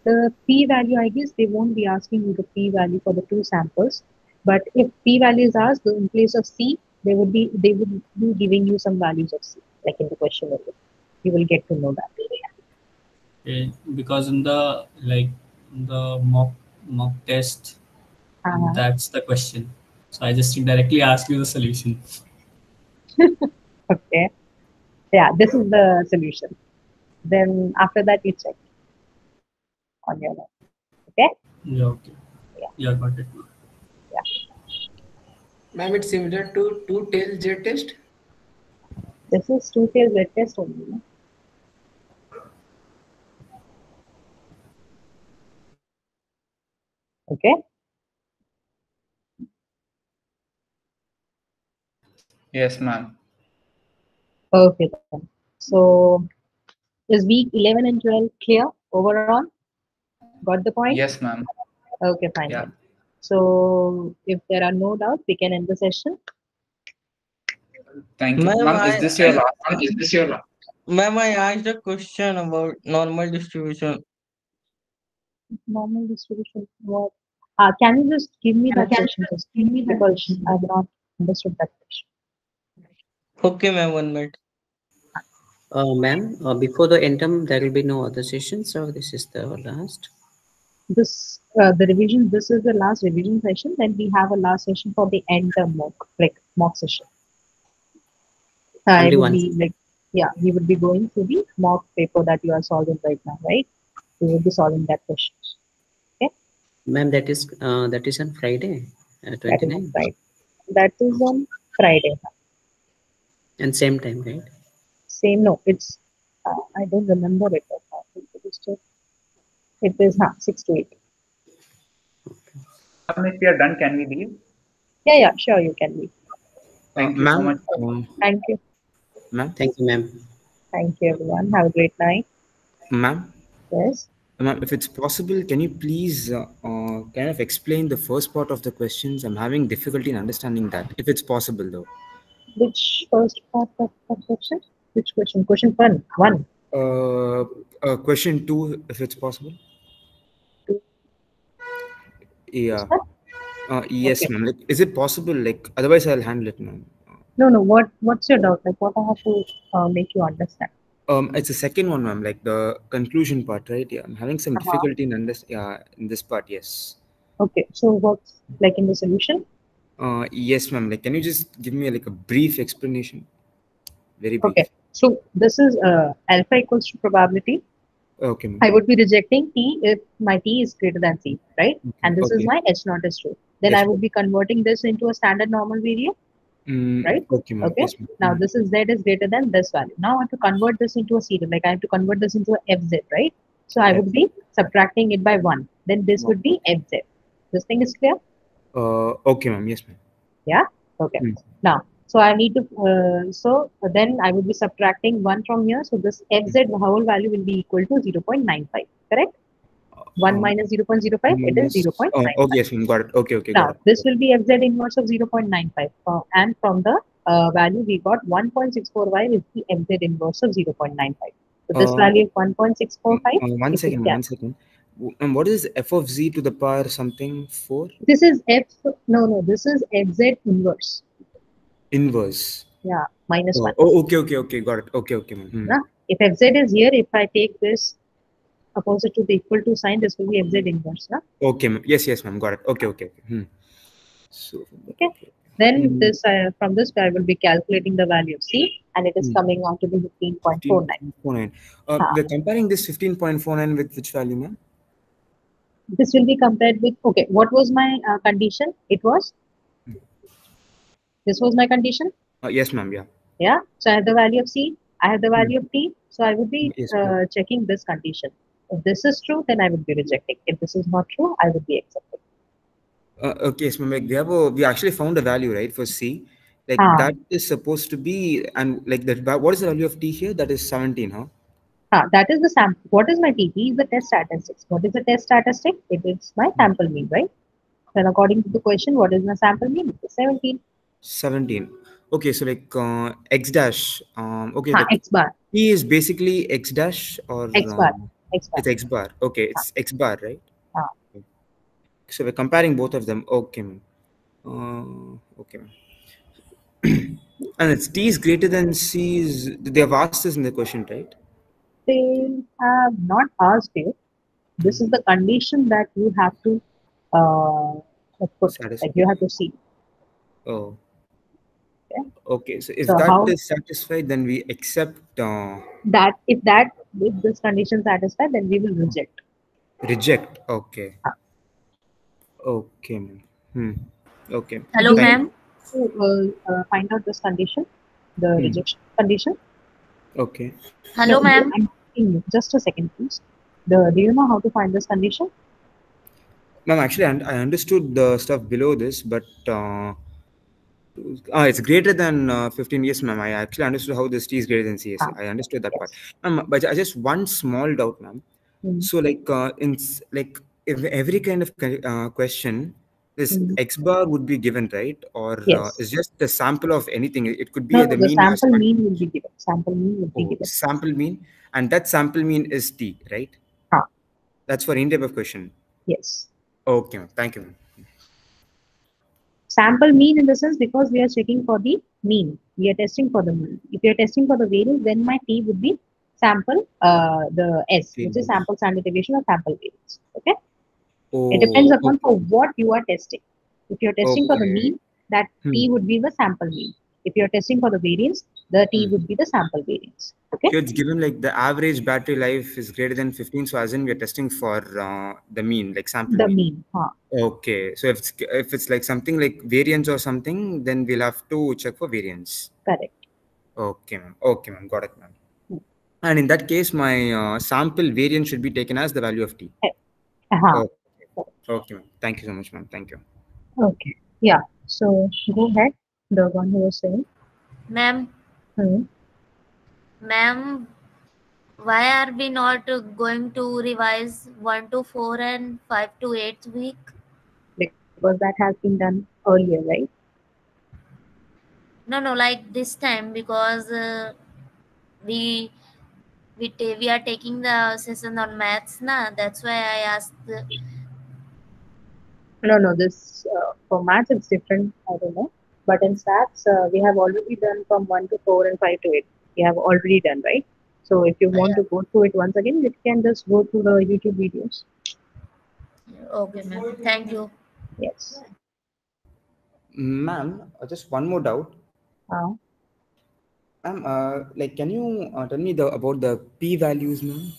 Speaker 1: The p-value, I guess they won't be asking you the p-value for the two samples. But if p-value is asked, in place of c, they would be giving you some values of c, like in the question only. You will get to know that.
Speaker 8: Okay, because in the mock test, that's the question. So I just directly ask you the solution.
Speaker 1: Okay. Yeah, this is the solution. Then after that, you check on your own. Okay?
Speaker 8: Yeah, okay. Yeah, got it.
Speaker 1: Yeah.
Speaker 19: Ma'am, it's similar to two-tailed Z test?
Speaker 1: This is two-tailed Z test only. No? Okay?
Speaker 5: Yes, ma'am.
Speaker 1: Okay. Then. So, is week 11 and 12 clear overall? Got the point?
Speaker 5: Yes, ma'am.
Speaker 1: Okay, fine.
Speaker 5: Yeah.
Speaker 1: Then. So, if there are no doubts, we can end the session.
Speaker 5: Thank you. Ma'am, is this your last?
Speaker 4: Ma'am, I asked a question about normal distribution.
Speaker 1: Normal distribution. What? Can you just give me that question? Just give me that question. I have not understood that question.
Speaker 4: Okay, ma'am, 1 minute.
Speaker 10: Ma'am, before the end term, there will be no other session, so this is the last.
Speaker 1: This the revision. This is the last revision session. Then we have a last session for the end term mock session.
Speaker 10: Only
Speaker 1: It would
Speaker 10: one.
Speaker 1: be like, yeah, we would be going through the mock paper that you are solving right now, right? We will be solving that question. Okay.
Speaker 10: Ma'am, that is on Friday, 29th.
Speaker 1: That is on Friday.
Speaker 10: And same time, right?
Speaker 1: Same. No, it's I don't remember it. It is 6 to 8.
Speaker 5: If we are done, can we leave?
Speaker 1: Yeah, sure, you can leave.
Speaker 5: Thank you so much.
Speaker 1: Thank you.
Speaker 11: Ma'am.
Speaker 10: Thank you, ma'am.
Speaker 1: Thank you, everyone. Have a great night.
Speaker 11: Ma'am.
Speaker 1: Yes.
Speaker 11: Ma'am, if it's possible, can you please kind of explain the first part of the questions? I'm having difficulty in understanding that. If it's possible, though.
Speaker 1: Which first part of the question? Which question? Question one. One.
Speaker 11: Question 2, if it's possible. Yeah. Yes,
Speaker 1: Okay.
Speaker 11: ma'am. Like, is it possible? Like, otherwise, I'll handle it, ma'am.
Speaker 1: No. What's your doubt? Like, what I have to make you understand?
Speaker 11: It's the second one, ma'am. Like the conclusion part, right? Yeah, I'm having some difficulty in in this part. Yes.
Speaker 1: Okay. So what's like in the solution?
Speaker 11: Yes, ma'am. Like, can you just give me like a brief explanation? Very brief.
Speaker 1: Okay. So this is alpha equals to probability.
Speaker 11: Okay, ma'am.
Speaker 1: I would be rejecting T if my T is greater than C, right? And this is my H naught is true. Then
Speaker 11: Yes,
Speaker 1: I would be converting this into a standard normal variable, right?
Speaker 11: Okay, ma'am.
Speaker 1: Okay.
Speaker 11: Yes, ma'am.
Speaker 1: Now this is Z is greater than this value. Now I have to convert this into a serial. Like I have to convert this into a FZ, right? So I would be subtracting it by 1. Then this would be FZ. This thing is clear?
Speaker 11: Okay, ma'am. Yes, ma'am.
Speaker 1: Yeah. Okay. Now, so I need to. So then I would be subtracting 1 from here. So this FZ the whole value will be equal to 0.95. Correct? 1 minus 0.05. It is 0.95.
Speaker 11: Okay, yes, ma'am. Got it. Okay, okay.
Speaker 1: Now
Speaker 11: Got it.
Speaker 1: this will be FZ inverse of 0.95. And from the value we got 1.645 is the FZ inverse of 0.95. So this value is 1.645.
Speaker 11: One second. One second. What is f of z to the power something 4?
Speaker 1: This is f. No. This is FZ inverse.
Speaker 11: Inverse.
Speaker 1: Yeah. Minus 1.
Speaker 11: Oh, okay. Got it. Okay, ma'am.
Speaker 1: If FZ is here, if I take this opposite to the equal to sign, this will be FZ inverse. Na?
Speaker 11: Okay, ma'am. Yes, ma'am. Got it. Okay. So.
Speaker 1: Okay. Then this from this I will be calculating the value of C, and it is coming out to be 15.49.
Speaker 11: We're comparing this 15.49 with which value, ma'am?
Speaker 1: This will be compared with, okay, what was my condition? It was, this was my condition?
Speaker 11: Yes, ma'am, yeah.
Speaker 1: Yeah, so I have the value of C, I have the value of T, so I would be checking this condition. If this is true, then I would be rejecting. If this is not true, I would be accepting.
Speaker 11: Okay, yes, ma'am. Like we actually found a value, right, for C. Like that is supposed to be, and like that, what is the value of T here? That is 17, huh?
Speaker 1: That is the sample. What is my T? T is the test statistics. What is the test statistic? It is my sample mean, right? Then according to the question, what is my sample mean? It is 17.
Speaker 11: 17. Okay, so like x dash. Okay,
Speaker 1: x bar.
Speaker 11: T is basically x dash or
Speaker 1: x bar.
Speaker 11: It's x bar. Okay, it's x bar, right? So we're comparing both of them. Okay, ma'am. Okay, ma'am. And it's T is greater than C is. They have asked this in the question, right?
Speaker 1: They have not asked you. This is the condition that you have to put. Like you have to see.
Speaker 11: Oh. Okay. So if that is satisfied, then we accept
Speaker 1: that. If this condition satisfied, then we will reject.
Speaker 11: Reject. Okay. Okay, ma'am. Okay.
Speaker 20: Hello, ma'am.
Speaker 1: So find out this condition, the rejection condition.
Speaker 11: Okay.
Speaker 20: Hello, ma'am.
Speaker 1: Just a second, please. Do you know how to find this condition?
Speaker 11: Ma'am, actually, I understood the stuff below this, but it's greater than 15. Yes, ma'am. I actually understood how this T is greater than C. I understood that part. Ma'am, but I just one small doubt, ma'am. So, like, if every kind of question, this x bar would be given, right? Or it's just the sample of anything. It could be the mean.
Speaker 1: Sample mean will be given. Sample mean will be given.
Speaker 11: Sample mean, and that sample mean is T, right? That's for any type of question.
Speaker 1: Yes.
Speaker 11: Okay, ma'am. Thank you, ma'am.
Speaker 1: Sample mean in the sense because we are checking for the mean. We are testing for the mean. If you are testing for the variance, then my T would be sample, the S, which is sample standard deviation or sample variance. Okay. It depends upon for what you are testing. If you are testing for the mean, that T would be the sample mean. If you are testing for the variance, the T would be the sample variance. Okay.
Speaker 11: So it's given like the average battery life is greater than 15. So as in we are testing for the mean, like sample.
Speaker 1: The mean.
Speaker 11: Okay. So if it's like something like variance or something, then we'll have to check for variance.
Speaker 1: Correct.
Speaker 11: Okay, ma'am. Okay, ma'am. Got it, ma'am. And in that case, my sample variance should be taken as the value of T. Okay, ma'am. Thank you so much, ma'am. Thank you.
Speaker 1: Okay. Yeah. So go ahead. The one who was saying.
Speaker 20: Ma'am. Ma'am, why are we not going to revise 1 to 4 and 5 to 8 week?
Speaker 1: Because that has been done earlier, right?
Speaker 20: No, like this time, because we we are taking the session on maths na. That's why I asked.
Speaker 1: No, this for maths it's different. I don't know, but in stats we have already done from 1 to 4 and 5 to 8. We have already done, right? So if you want to go through it once again, you can just go through the YouTube videos.
Speaker 20: Okay, ma'am. Thank you.
Speaker 1: Yes.
Speaker 11: Ma'am, just one more doubt. Ma'am, like, can you tell me about the p-values, ma'am?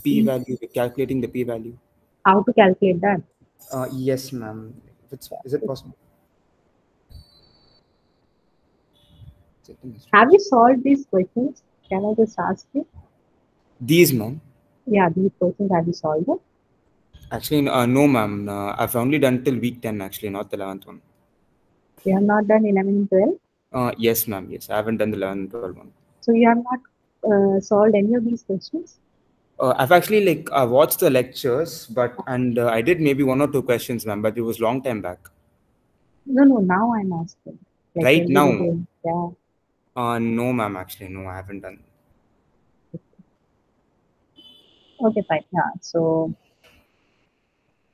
Speaker 11: P-value, calculating the p-value.
Speaker 1: How to calculate that?
Speaker 11: Yes, ma'am. Is it possible?
Speaker 1: Have you solved these questions? Can I just ask you?
Speaker 11: These, ma'am?
Speaker 1: Yeah, these questions have you solved it?
Speaker 11: Actually, no, ma'am. I've only done till week 10, actually, not the 11th one.
Speaker 1: You have not done 11 and 12?
Speaker 11: Yes, ma'am. Yes, I haven't done the 11 and 12 one.
Speaker 1: So you have not solved any of these questions?
Speaker 11: I've actually watched the lectures, and I did maybe 1 or 2 questions, ma'am, but it was long time back.
Speaker 1: No, now I'm asking. Like,
Speaker 11: Right now?
Speaker 1: Yeah.
Speaker 11: No, ma'am. Actually, no, I haven't done.
Speaker 1: Okay, fine. Yeah. So,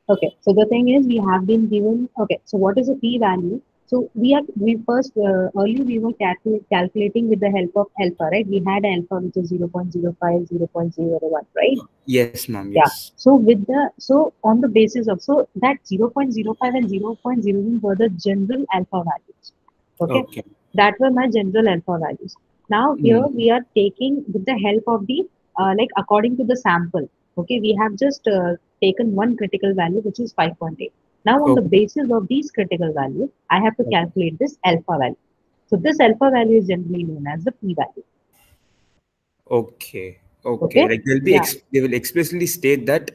Speaker 1: okay. So the thing is, we have been given. Okay. So what is a p-value? So we first earlier we were calculating with the help of alpha, right? We had alpha which is 0.05, 0.01, right?
Speaker 11: Yes, ma'am.
Speaker 1: Yeah.
Speaker 11: Yes.
Speaker 1: So on the basis of that 0.05 and 0.01 were the general alpha values. Okay. That were my general alpha values. Now here we are taking with the help of the like according to the sample. Okay, we have just taken one critical value which is 5.8. Now on the basis of these critical values, I have to calculate this alpha value. So this alpha value is generally known as the p-value.
Speaker 11: Okay.
Speaker 1: Okay.
Speaker 11: Like they'll be
Speaker 1: Yeah.
Speaker 11: they will explicitly state that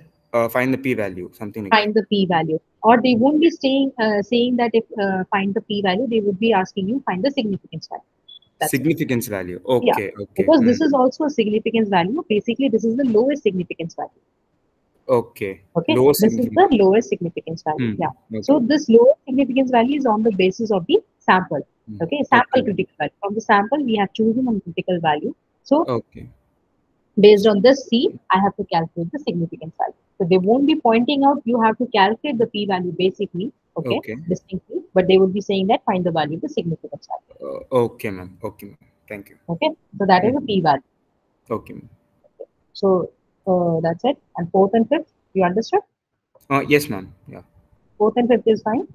Speaker 11: find the p-value, something like that.
Speaker 1: Find the p-value, or they won't be saying that if find the p-value, they would be asking you find the significance value. That's
Speaker 11: Significance value.
Speaker 1: Yeah,
Speaker 11: Okay.
Speaker 1: because this is also a significance value. Basically, this is the lowest significance value.
Speaker 11: Okay.
Speaker 1: Okay,
Speaker 11: Lowest
Speaker 1: this is
Speaker 11: significance.
Speaker 1: the lowest significance value. Yeah.
Speaker 11: Okay.
Speaker 1: So this lowest significance value is on the basis of the sample. Okay, sample critical value. From the sample, we have chosen one critical value. So
Speaker 11: Okay.
Speaker 1: based on this C, I have to calculate the significance value. So they won't be pointing out you have to calculate the p-value basically, okay, distinctly, but they would be saying that find the value of the significance value.
Speaker 11: Okay, ma'am. Okay, ma'am. Thank you.
Speaker 1: Okay, so that is a p-value.
Speaker 11: Okay, ma'am.
Speaker 1: So that's it. And fourth and fifth, you understood?
Speaker 11: Yes, ma'am. Yeah.
Speaker 1: Fourth and fifth is fine.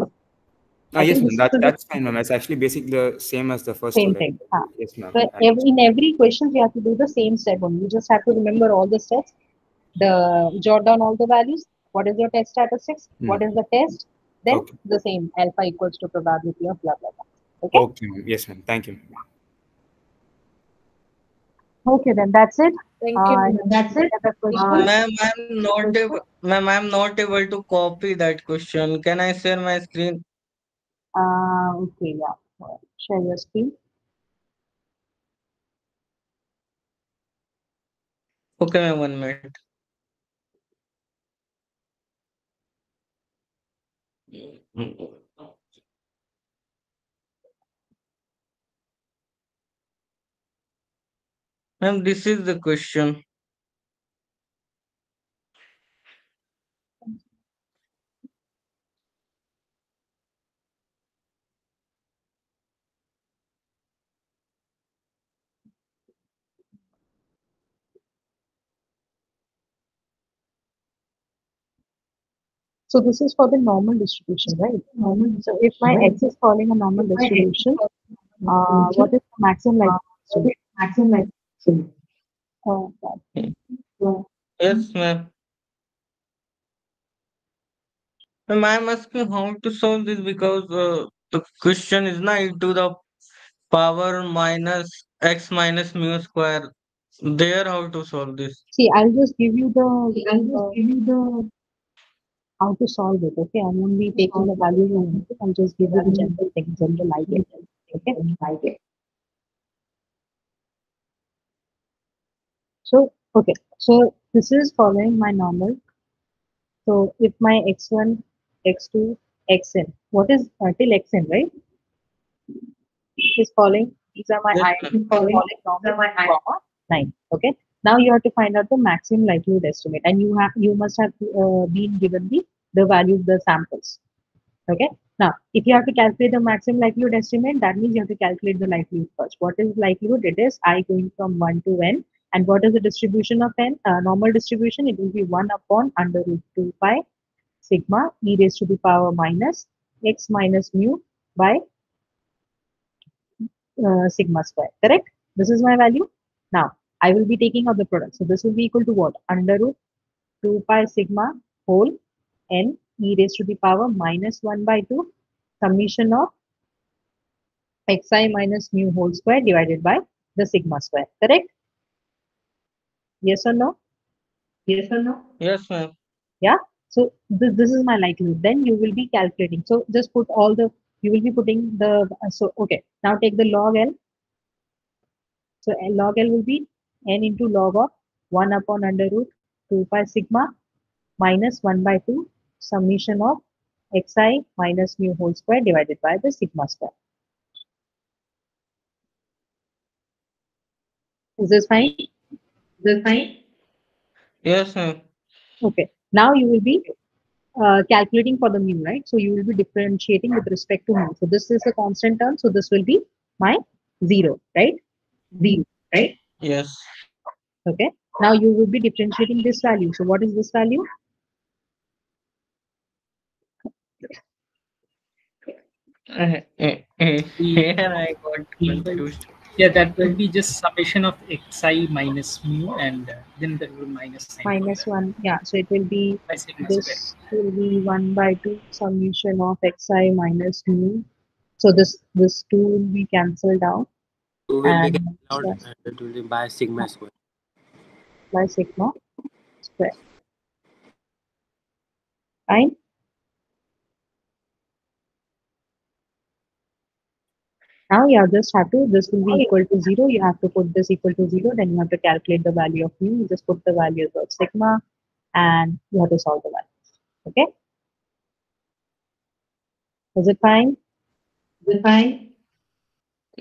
Speaker 11: Yes, ma'am. That's fine, ma'am. It's actually basically the same as the first
Speaker 1: Same
Speaker 11: two.
Speaker 1: thing.
Speaker 11: Yes, ma'am.
Speaker 1: So in every question, you have to do the same step only. You just have to remember all the steps. Jot down all the values. What is your test statistics? What is the test? Then the same alpha equals to probability of blah blah blah. Okay.
Speaker 11: Okay, ma'am. Yes, ma'am. Thank you.
Speaker 1: Okay, then that's it.
Speaker 17: Thank you.
Speaker 1: That's it.
Speaker 4: Ma'am, I'm not able to copy that question. Can I share my screen?
Speaker 1: Okay, yeah. Share your screen.
Speaker 4: Okay, ma'am, 1 minute. Ma'am, this is the question.
Speaker 1: So this is for the normal distribution, right? So if my x is following a normal distribution, what is the maximum likelihood?
Speaker 4: Yes, ma'am. Ma'am, I'm asking how to solve this because the question is not e to the power minus x minus mu square. There, how to solve this?
Speaker 1: See, I'll just give you the how to solve it. Okay, I won't be taking the values and everything. I'll just give you the general thing, general idea. Okay. So Okay, so this is following my normal. So if my x1, x2, xn, what is till xn, right? Is following. These are my
Speaker 4: Yes,
Speaker 1: I
Speaker 4: ma'am.
Speaker 1: following normal comma 9. Okay. Now you have to find out the maximum likelihood estimate, and you must have been given the value of the samples. Okay. Now, if you have to calculate the maximum likelihood estimate, that means you have to calculate the likelihood first. What is likelihood? It is I going from 1 to n. And what is the distribution of n? Normal distribution, it will be 1 upon under root 2 pi sigma e raised to the power minus x minus mu by sigma square. Correct? This is my value. Now, I will be taking out the product. So this will be equal to what? Under root 2 pi sigma whole n e raised to the power minus 1 by 2 summation of xi minus mu whole square divided by the sigma square. Correct? Yes or no? Yes or no?
Speaker 4: Yes, ma'am.
Speaker 1: Yeah. So this is my likelihood. Then you will be calculating. So just put all the, you will be putting the, so okay. Now take the log L. So log L will be n into log of 1 upon under root 2 pi sigma minus 1 by 2 summation of xi minus mu whole square divided by the sigma square. Is this fine? Is this fine?
Speaker 4: Yes, ma'am.
Speaker 1: Okay. Now you will be calculating for the mu, right? So you will be differentiating with respect to mu. So this is a constant term. So this will be my 0, right? 0, right?
Speaker 4: Yes.
Speaker 1: Okay. Now you will be differentiating this value. So what is this value?
Speaker 4: Here I got confused.
Speaker 14: Yeah, that will be just summation of xi minus mu, and then there will be minus sign.
Speaker 1: Minus 1. Yeah. So it will be,
Speaker 14: By sigma
Speaker 1: this will be 1 by 2 summation of xi minus mu. So this 2 will be cancelled out.
Speaker 21: 2 will be
Speaker 1: And
Speaker 21: cancelled out and it will be by sigma square.
Speaker 1: by sigma square. Fine. Now you just have to, this will be equal to 0. You have to put this equal to 0. Then you have to calculate the value of mu. You just put the value of sigma and you have to solve the value. Okay. Is it fine? Is it fine?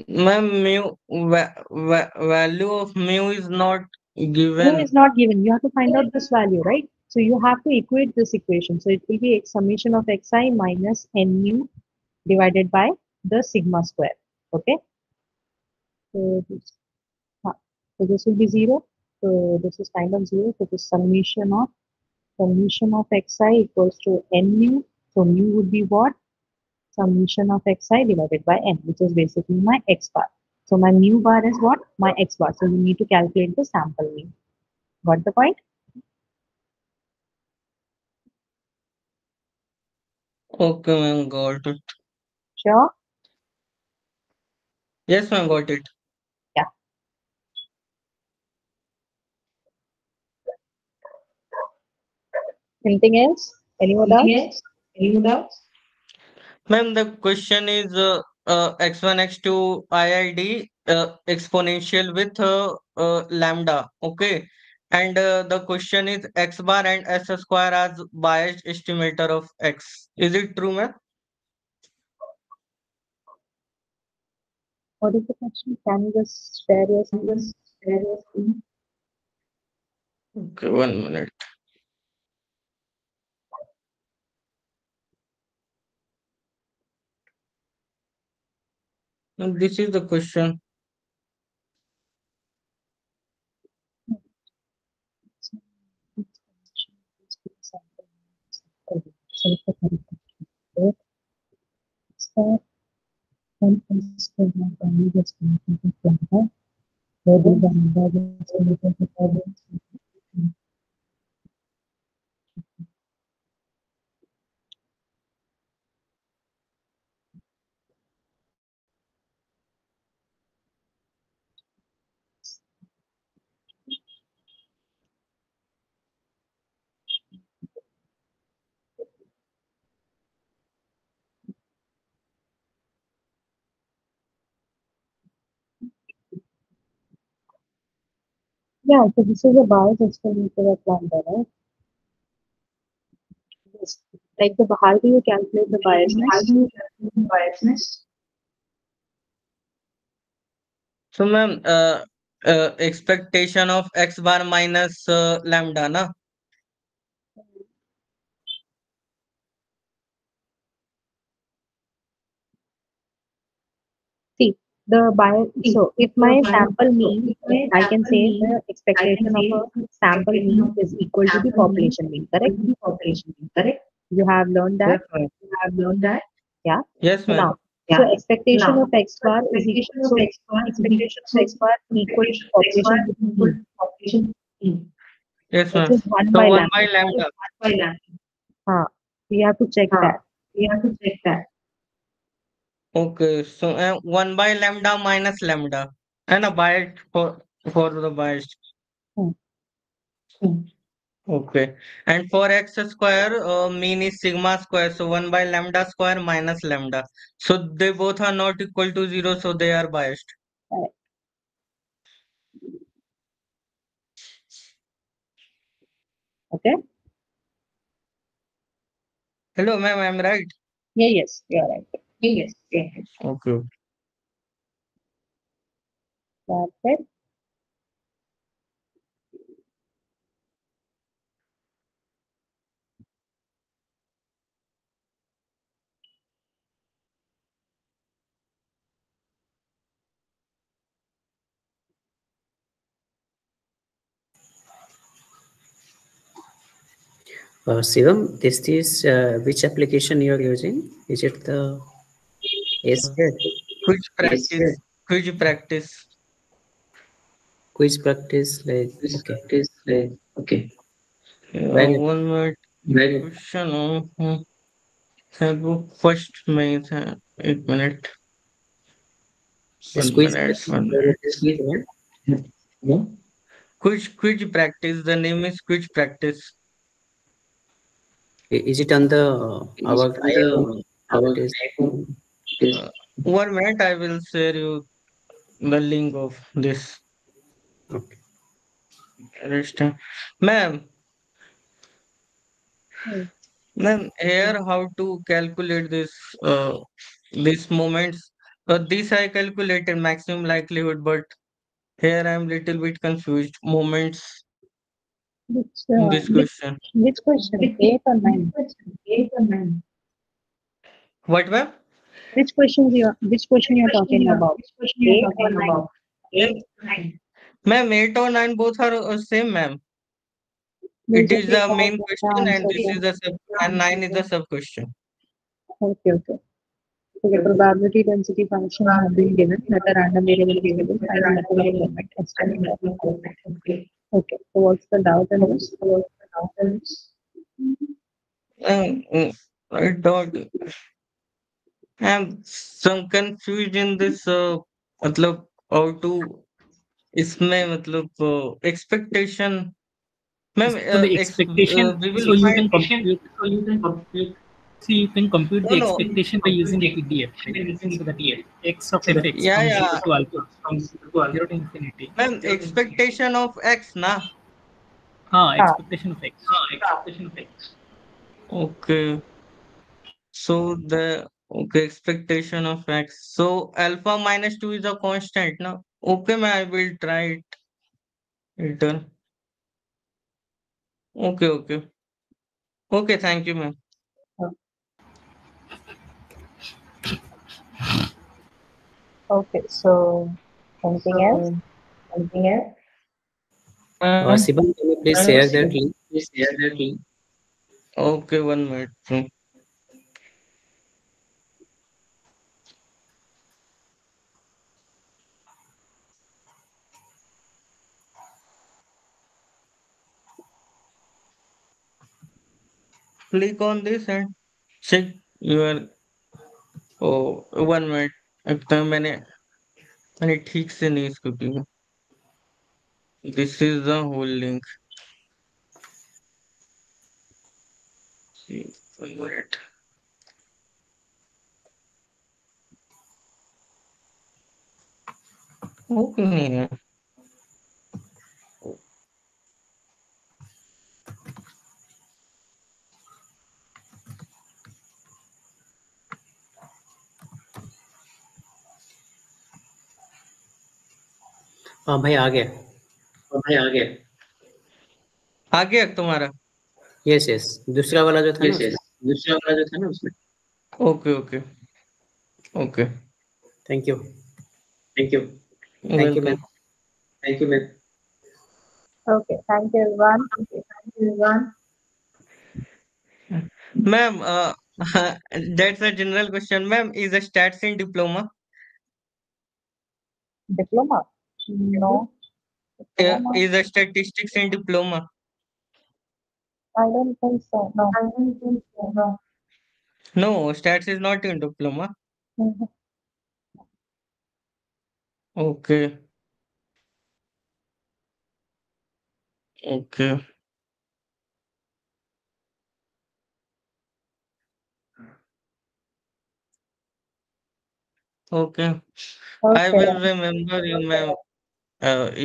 Speaker 4: Ma'am, value of mu is not
Speaker 1: Mu
Speaker 4: given.
Speaker 1: is not given. You have to find out this value, right? So you have to equate this equation. So it will be a summation of xi minus n mu divided by the sigma square. Okay. So this will be 0. So this is kind of 0. So the summation of xi equals to n mu. So mu would be what? Summation of xi divided by n, which is basically my x bar. So my mu bar is what? My x bar. So you need to calculate the sample mean. Got the point?
Speaker 4: Okay, ma'am, got it.
Speaker 1: Sure?
Speaker 4: Yes, ma'am, got it.
Speaker 1: Yeah. Anything else? Any more doubts?
Speaker 4: Any more doubts? Ma'am, the question is x1, x2, IID exponential with lambda. Okay. And the question is x bar and s square as biased estimator of x. Is it true, ma'am?
Speaker 1: What is the question? Can you just share your screen?
Speaker 4: Okay, 1 minute. And this is the question.
Speaker 1: Yeah, so this is a bias estimator of lambda, right? Yes. Like how do you calculate the
Speaker 4: How
Speaker 1: biasness?
Speaker 4: do you calculate the biasness? So, ma'am, expectation of x bar minus lambda, na?
Speaker 1: See, the bias. So if
Speaker 4: The
Speaker 1: my
Speaker 4: bias,
Speaker 1: sample
Speaker 4: so
Speaker 1: mean,
Speaker 4: if my
Speaker 1: I can
Speaker 4: sample
Speaker 1: say
Speaker 4: mean,
Speaker 1: the
Speaker 4: I can
Speaker 1: expectation of
Speaker 4: say
Speaker 1: a
Speaker 4: the
Speaker 1: sample
Speaker 4: expectation
Speaker 1: mean
Speaker 4: of
Speaker 1: is equal to the
Speaker 4: sample mean
Speaker 1: population mean.
Speaker 4: equal
Speaker 1: Correct?
Speaker 4: to the population mean, correct?
Speaker 1: You have learned that.
Speaker 4: Yes, ma'am. You have learned that.
Speaker 1: Yeah.
Speaker 4: Yes,
Speaker 1: So
Speaker 4: ma'am.
Speaker 1: now, so
Speaker 4: Yeah.
Speaker 1: expectation
Speaker 4: Now,
Speaker 1: of x
Speaker 4: so
Speaker 1: bar is equal.
Speaker 4: expectation of
Speaker 1: So
Speaker 4: x bar,
Speaker 1: expectation of x bar equal to
Speaker 4: expectation of x bar
Speaker 1: population
Speaker 4: equal
Speaker 1: mean,
Speaker 4: to population mean. Yes,
Speaker 1: which
Speaker 4: ma'am.
Speaker 1: is one
Speaker 4: So
Speaker 1: by
Speaker 4: 1 by
Speaker 1: lambda.
Speaker 4: lambda. 1 by lambda.
Speaker 1: We have to check that.
Speaker 4: We have to check that. Okay, so 1 by lambda minus lambda. And a bias for the bias.
Speaker 1: Hmm.
Speaker 4: Okay. And for x square, mean is sigma square. So 1 by lambda square minus lambda. So they both are not equal to 0, so they are biased.
Speaker 1: Right. Okay.
Speaker 4: Hello, ma'am, I'm right.
Speaker 1: Yeah. Yes. You are right.
Speaker 4: Yes. Yes. Okay.
Speaker 1: That's it.
Speaker 10: Shivam, this is which application you are using? Is it the SZ?
Speaker 4: Quiz practice. Quiz practice.
Speaker 10: Quiz practice, like,
Speaker 4: Quiz
Speaker 10: okay.
Speaker 4: practice. Okay.
Speaker 10: Well,
Speaker 4: 1 minute. Question. First minute. 1 minute.
Speaker 10: this
Speaker 4: 1
Speaker 10: quiz
Speaker 4: minute.
Speaker 10: practice,
Speaker 4: 1 minute. Yeah. Quiz practice. The name is quiz practice.
Speaker 10: is it on the
Speaker 4: Is
Speaker 10: our
Speaker 4: it on
Speaker 10: iPhone?
Speaker 4: the our
Speaker 10: It is.
Speaker 4: iPhone? 1 minute. I will share you the link of this.
Speaker 10: Okay.
Speaker 4: Ma'am,
Speaker 1: Hmm.
Speaker 4: ma'am, here how to calculate this moments. This I calculated maximum likelihood, but here I'm little bit confused. Moments
Speaker 1: Which
Speaker 4: in this question.
Speaker 1: which question? 8 or 9?
Speaker 4: 8 or 9? What, ma'am?
Speaker 1: Which question you are talking about?
Speaker 4: Which question you are
Speaker 1: 8 or
Speaker 4: talking
Speaker 1: 9?
Speaker 4: about? 8, 9. Ma'am, 8 or 9 both are same, ma'am.
Speaker 1: We'll
Speaker 4: It
Speaker 1: check
Speaker 4: is
Speaker 1: it
Speaker 4: the
Speaker 1: out
Speaker 4: main
Speaker 1: when the
Speaker 4: question and
Speaker 1: answer
Speaker 4: this is
Speaker 1: comes.
Speaker 4: the sub and 9 is the sub question.
Speaker 1: Okay. Okay. So the probability density function have been given. Let a random variable given. Find the mathematical limit. Estimate. Okay. So what's the doubt in this?
Speaker 4: I don't. I'm some confused in this. मतलब how to इसमें मतलब expectation. Ma'am,
Speaker 14: So the expectation,
Speaker 4: we will
Speaker 14: so you
Speaker 4: find.
Speaker 14: can compute.
Speaker 4: So you can compute.
Speaker 14: So you can compute
Speaker 4: No,
Speaker 14: the
Speaker 4: no.
Speaker 14: expectation by using a PDF, right? So that x of fx
Speaker 4: Yeah,
Speaker 14: from 0
Speaker 4: yeah.
Speaker 14: to alpha, from 0 to infinity.
Speaker 4: Ma'am, expectation of x, na?
Speaker 14: Expectation of x.
Speaker 4: Expectation of x. Okay. So the expectation of x. So alpha minus 2 is a constant, no? Okay, ma'am, I will try it later. Okay, okay. Okay, thank you, ma'am.
Speaker 1: Okay. So anything else?
Speaker 4: Anything else?
Speaker 10: Shivam, can you please share that link?
Speaker 4: Please share that link. Okay, 1 minute. Click on this and check your. Oh, 1 minute. अब तो मैंने ठीक से नहीं इसको किया. This is the whole link. See, 1 minute. Okay, नहीं है.
Speaker 10: भाई आ गया.
Speaker 4: आ गया तुम्हारा?
Speaker 10: यस यस, दूसरा वाला जो था ना
Speaker 4: यस यस, दूसरा वाला जो था ना उसमें. Okay okay okay.
Speaker 10: Thank you.
Speaker 4: Thank you.
Speaker 10: Thank you ma'am.
Speaker 4: Welcome. Thank you ma'am.
Speaker 1: Okay, thank you everyone.
Speaker 4: Ma'am, that's a general question. Ma'am, is a stats in diploma?
Speaker 1: Diploma? No. Diploma?
Speaker 4: Is a statistics in diploma?
Speaker 1: I don't think so. No.
Speaker 4: No, stats is not in diploma.
Speaker 1: Mhm.
Speaker 4: Okay. Okay. Okay. I
Speaker 1: Okay.
Speaker 4: will remember you, ma'am.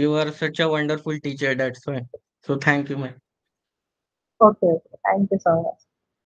Speaker 4: You are such a wonderful teacher. That's why. So thank you, ma'am.
Speaker 1: Okay. Thank you so much.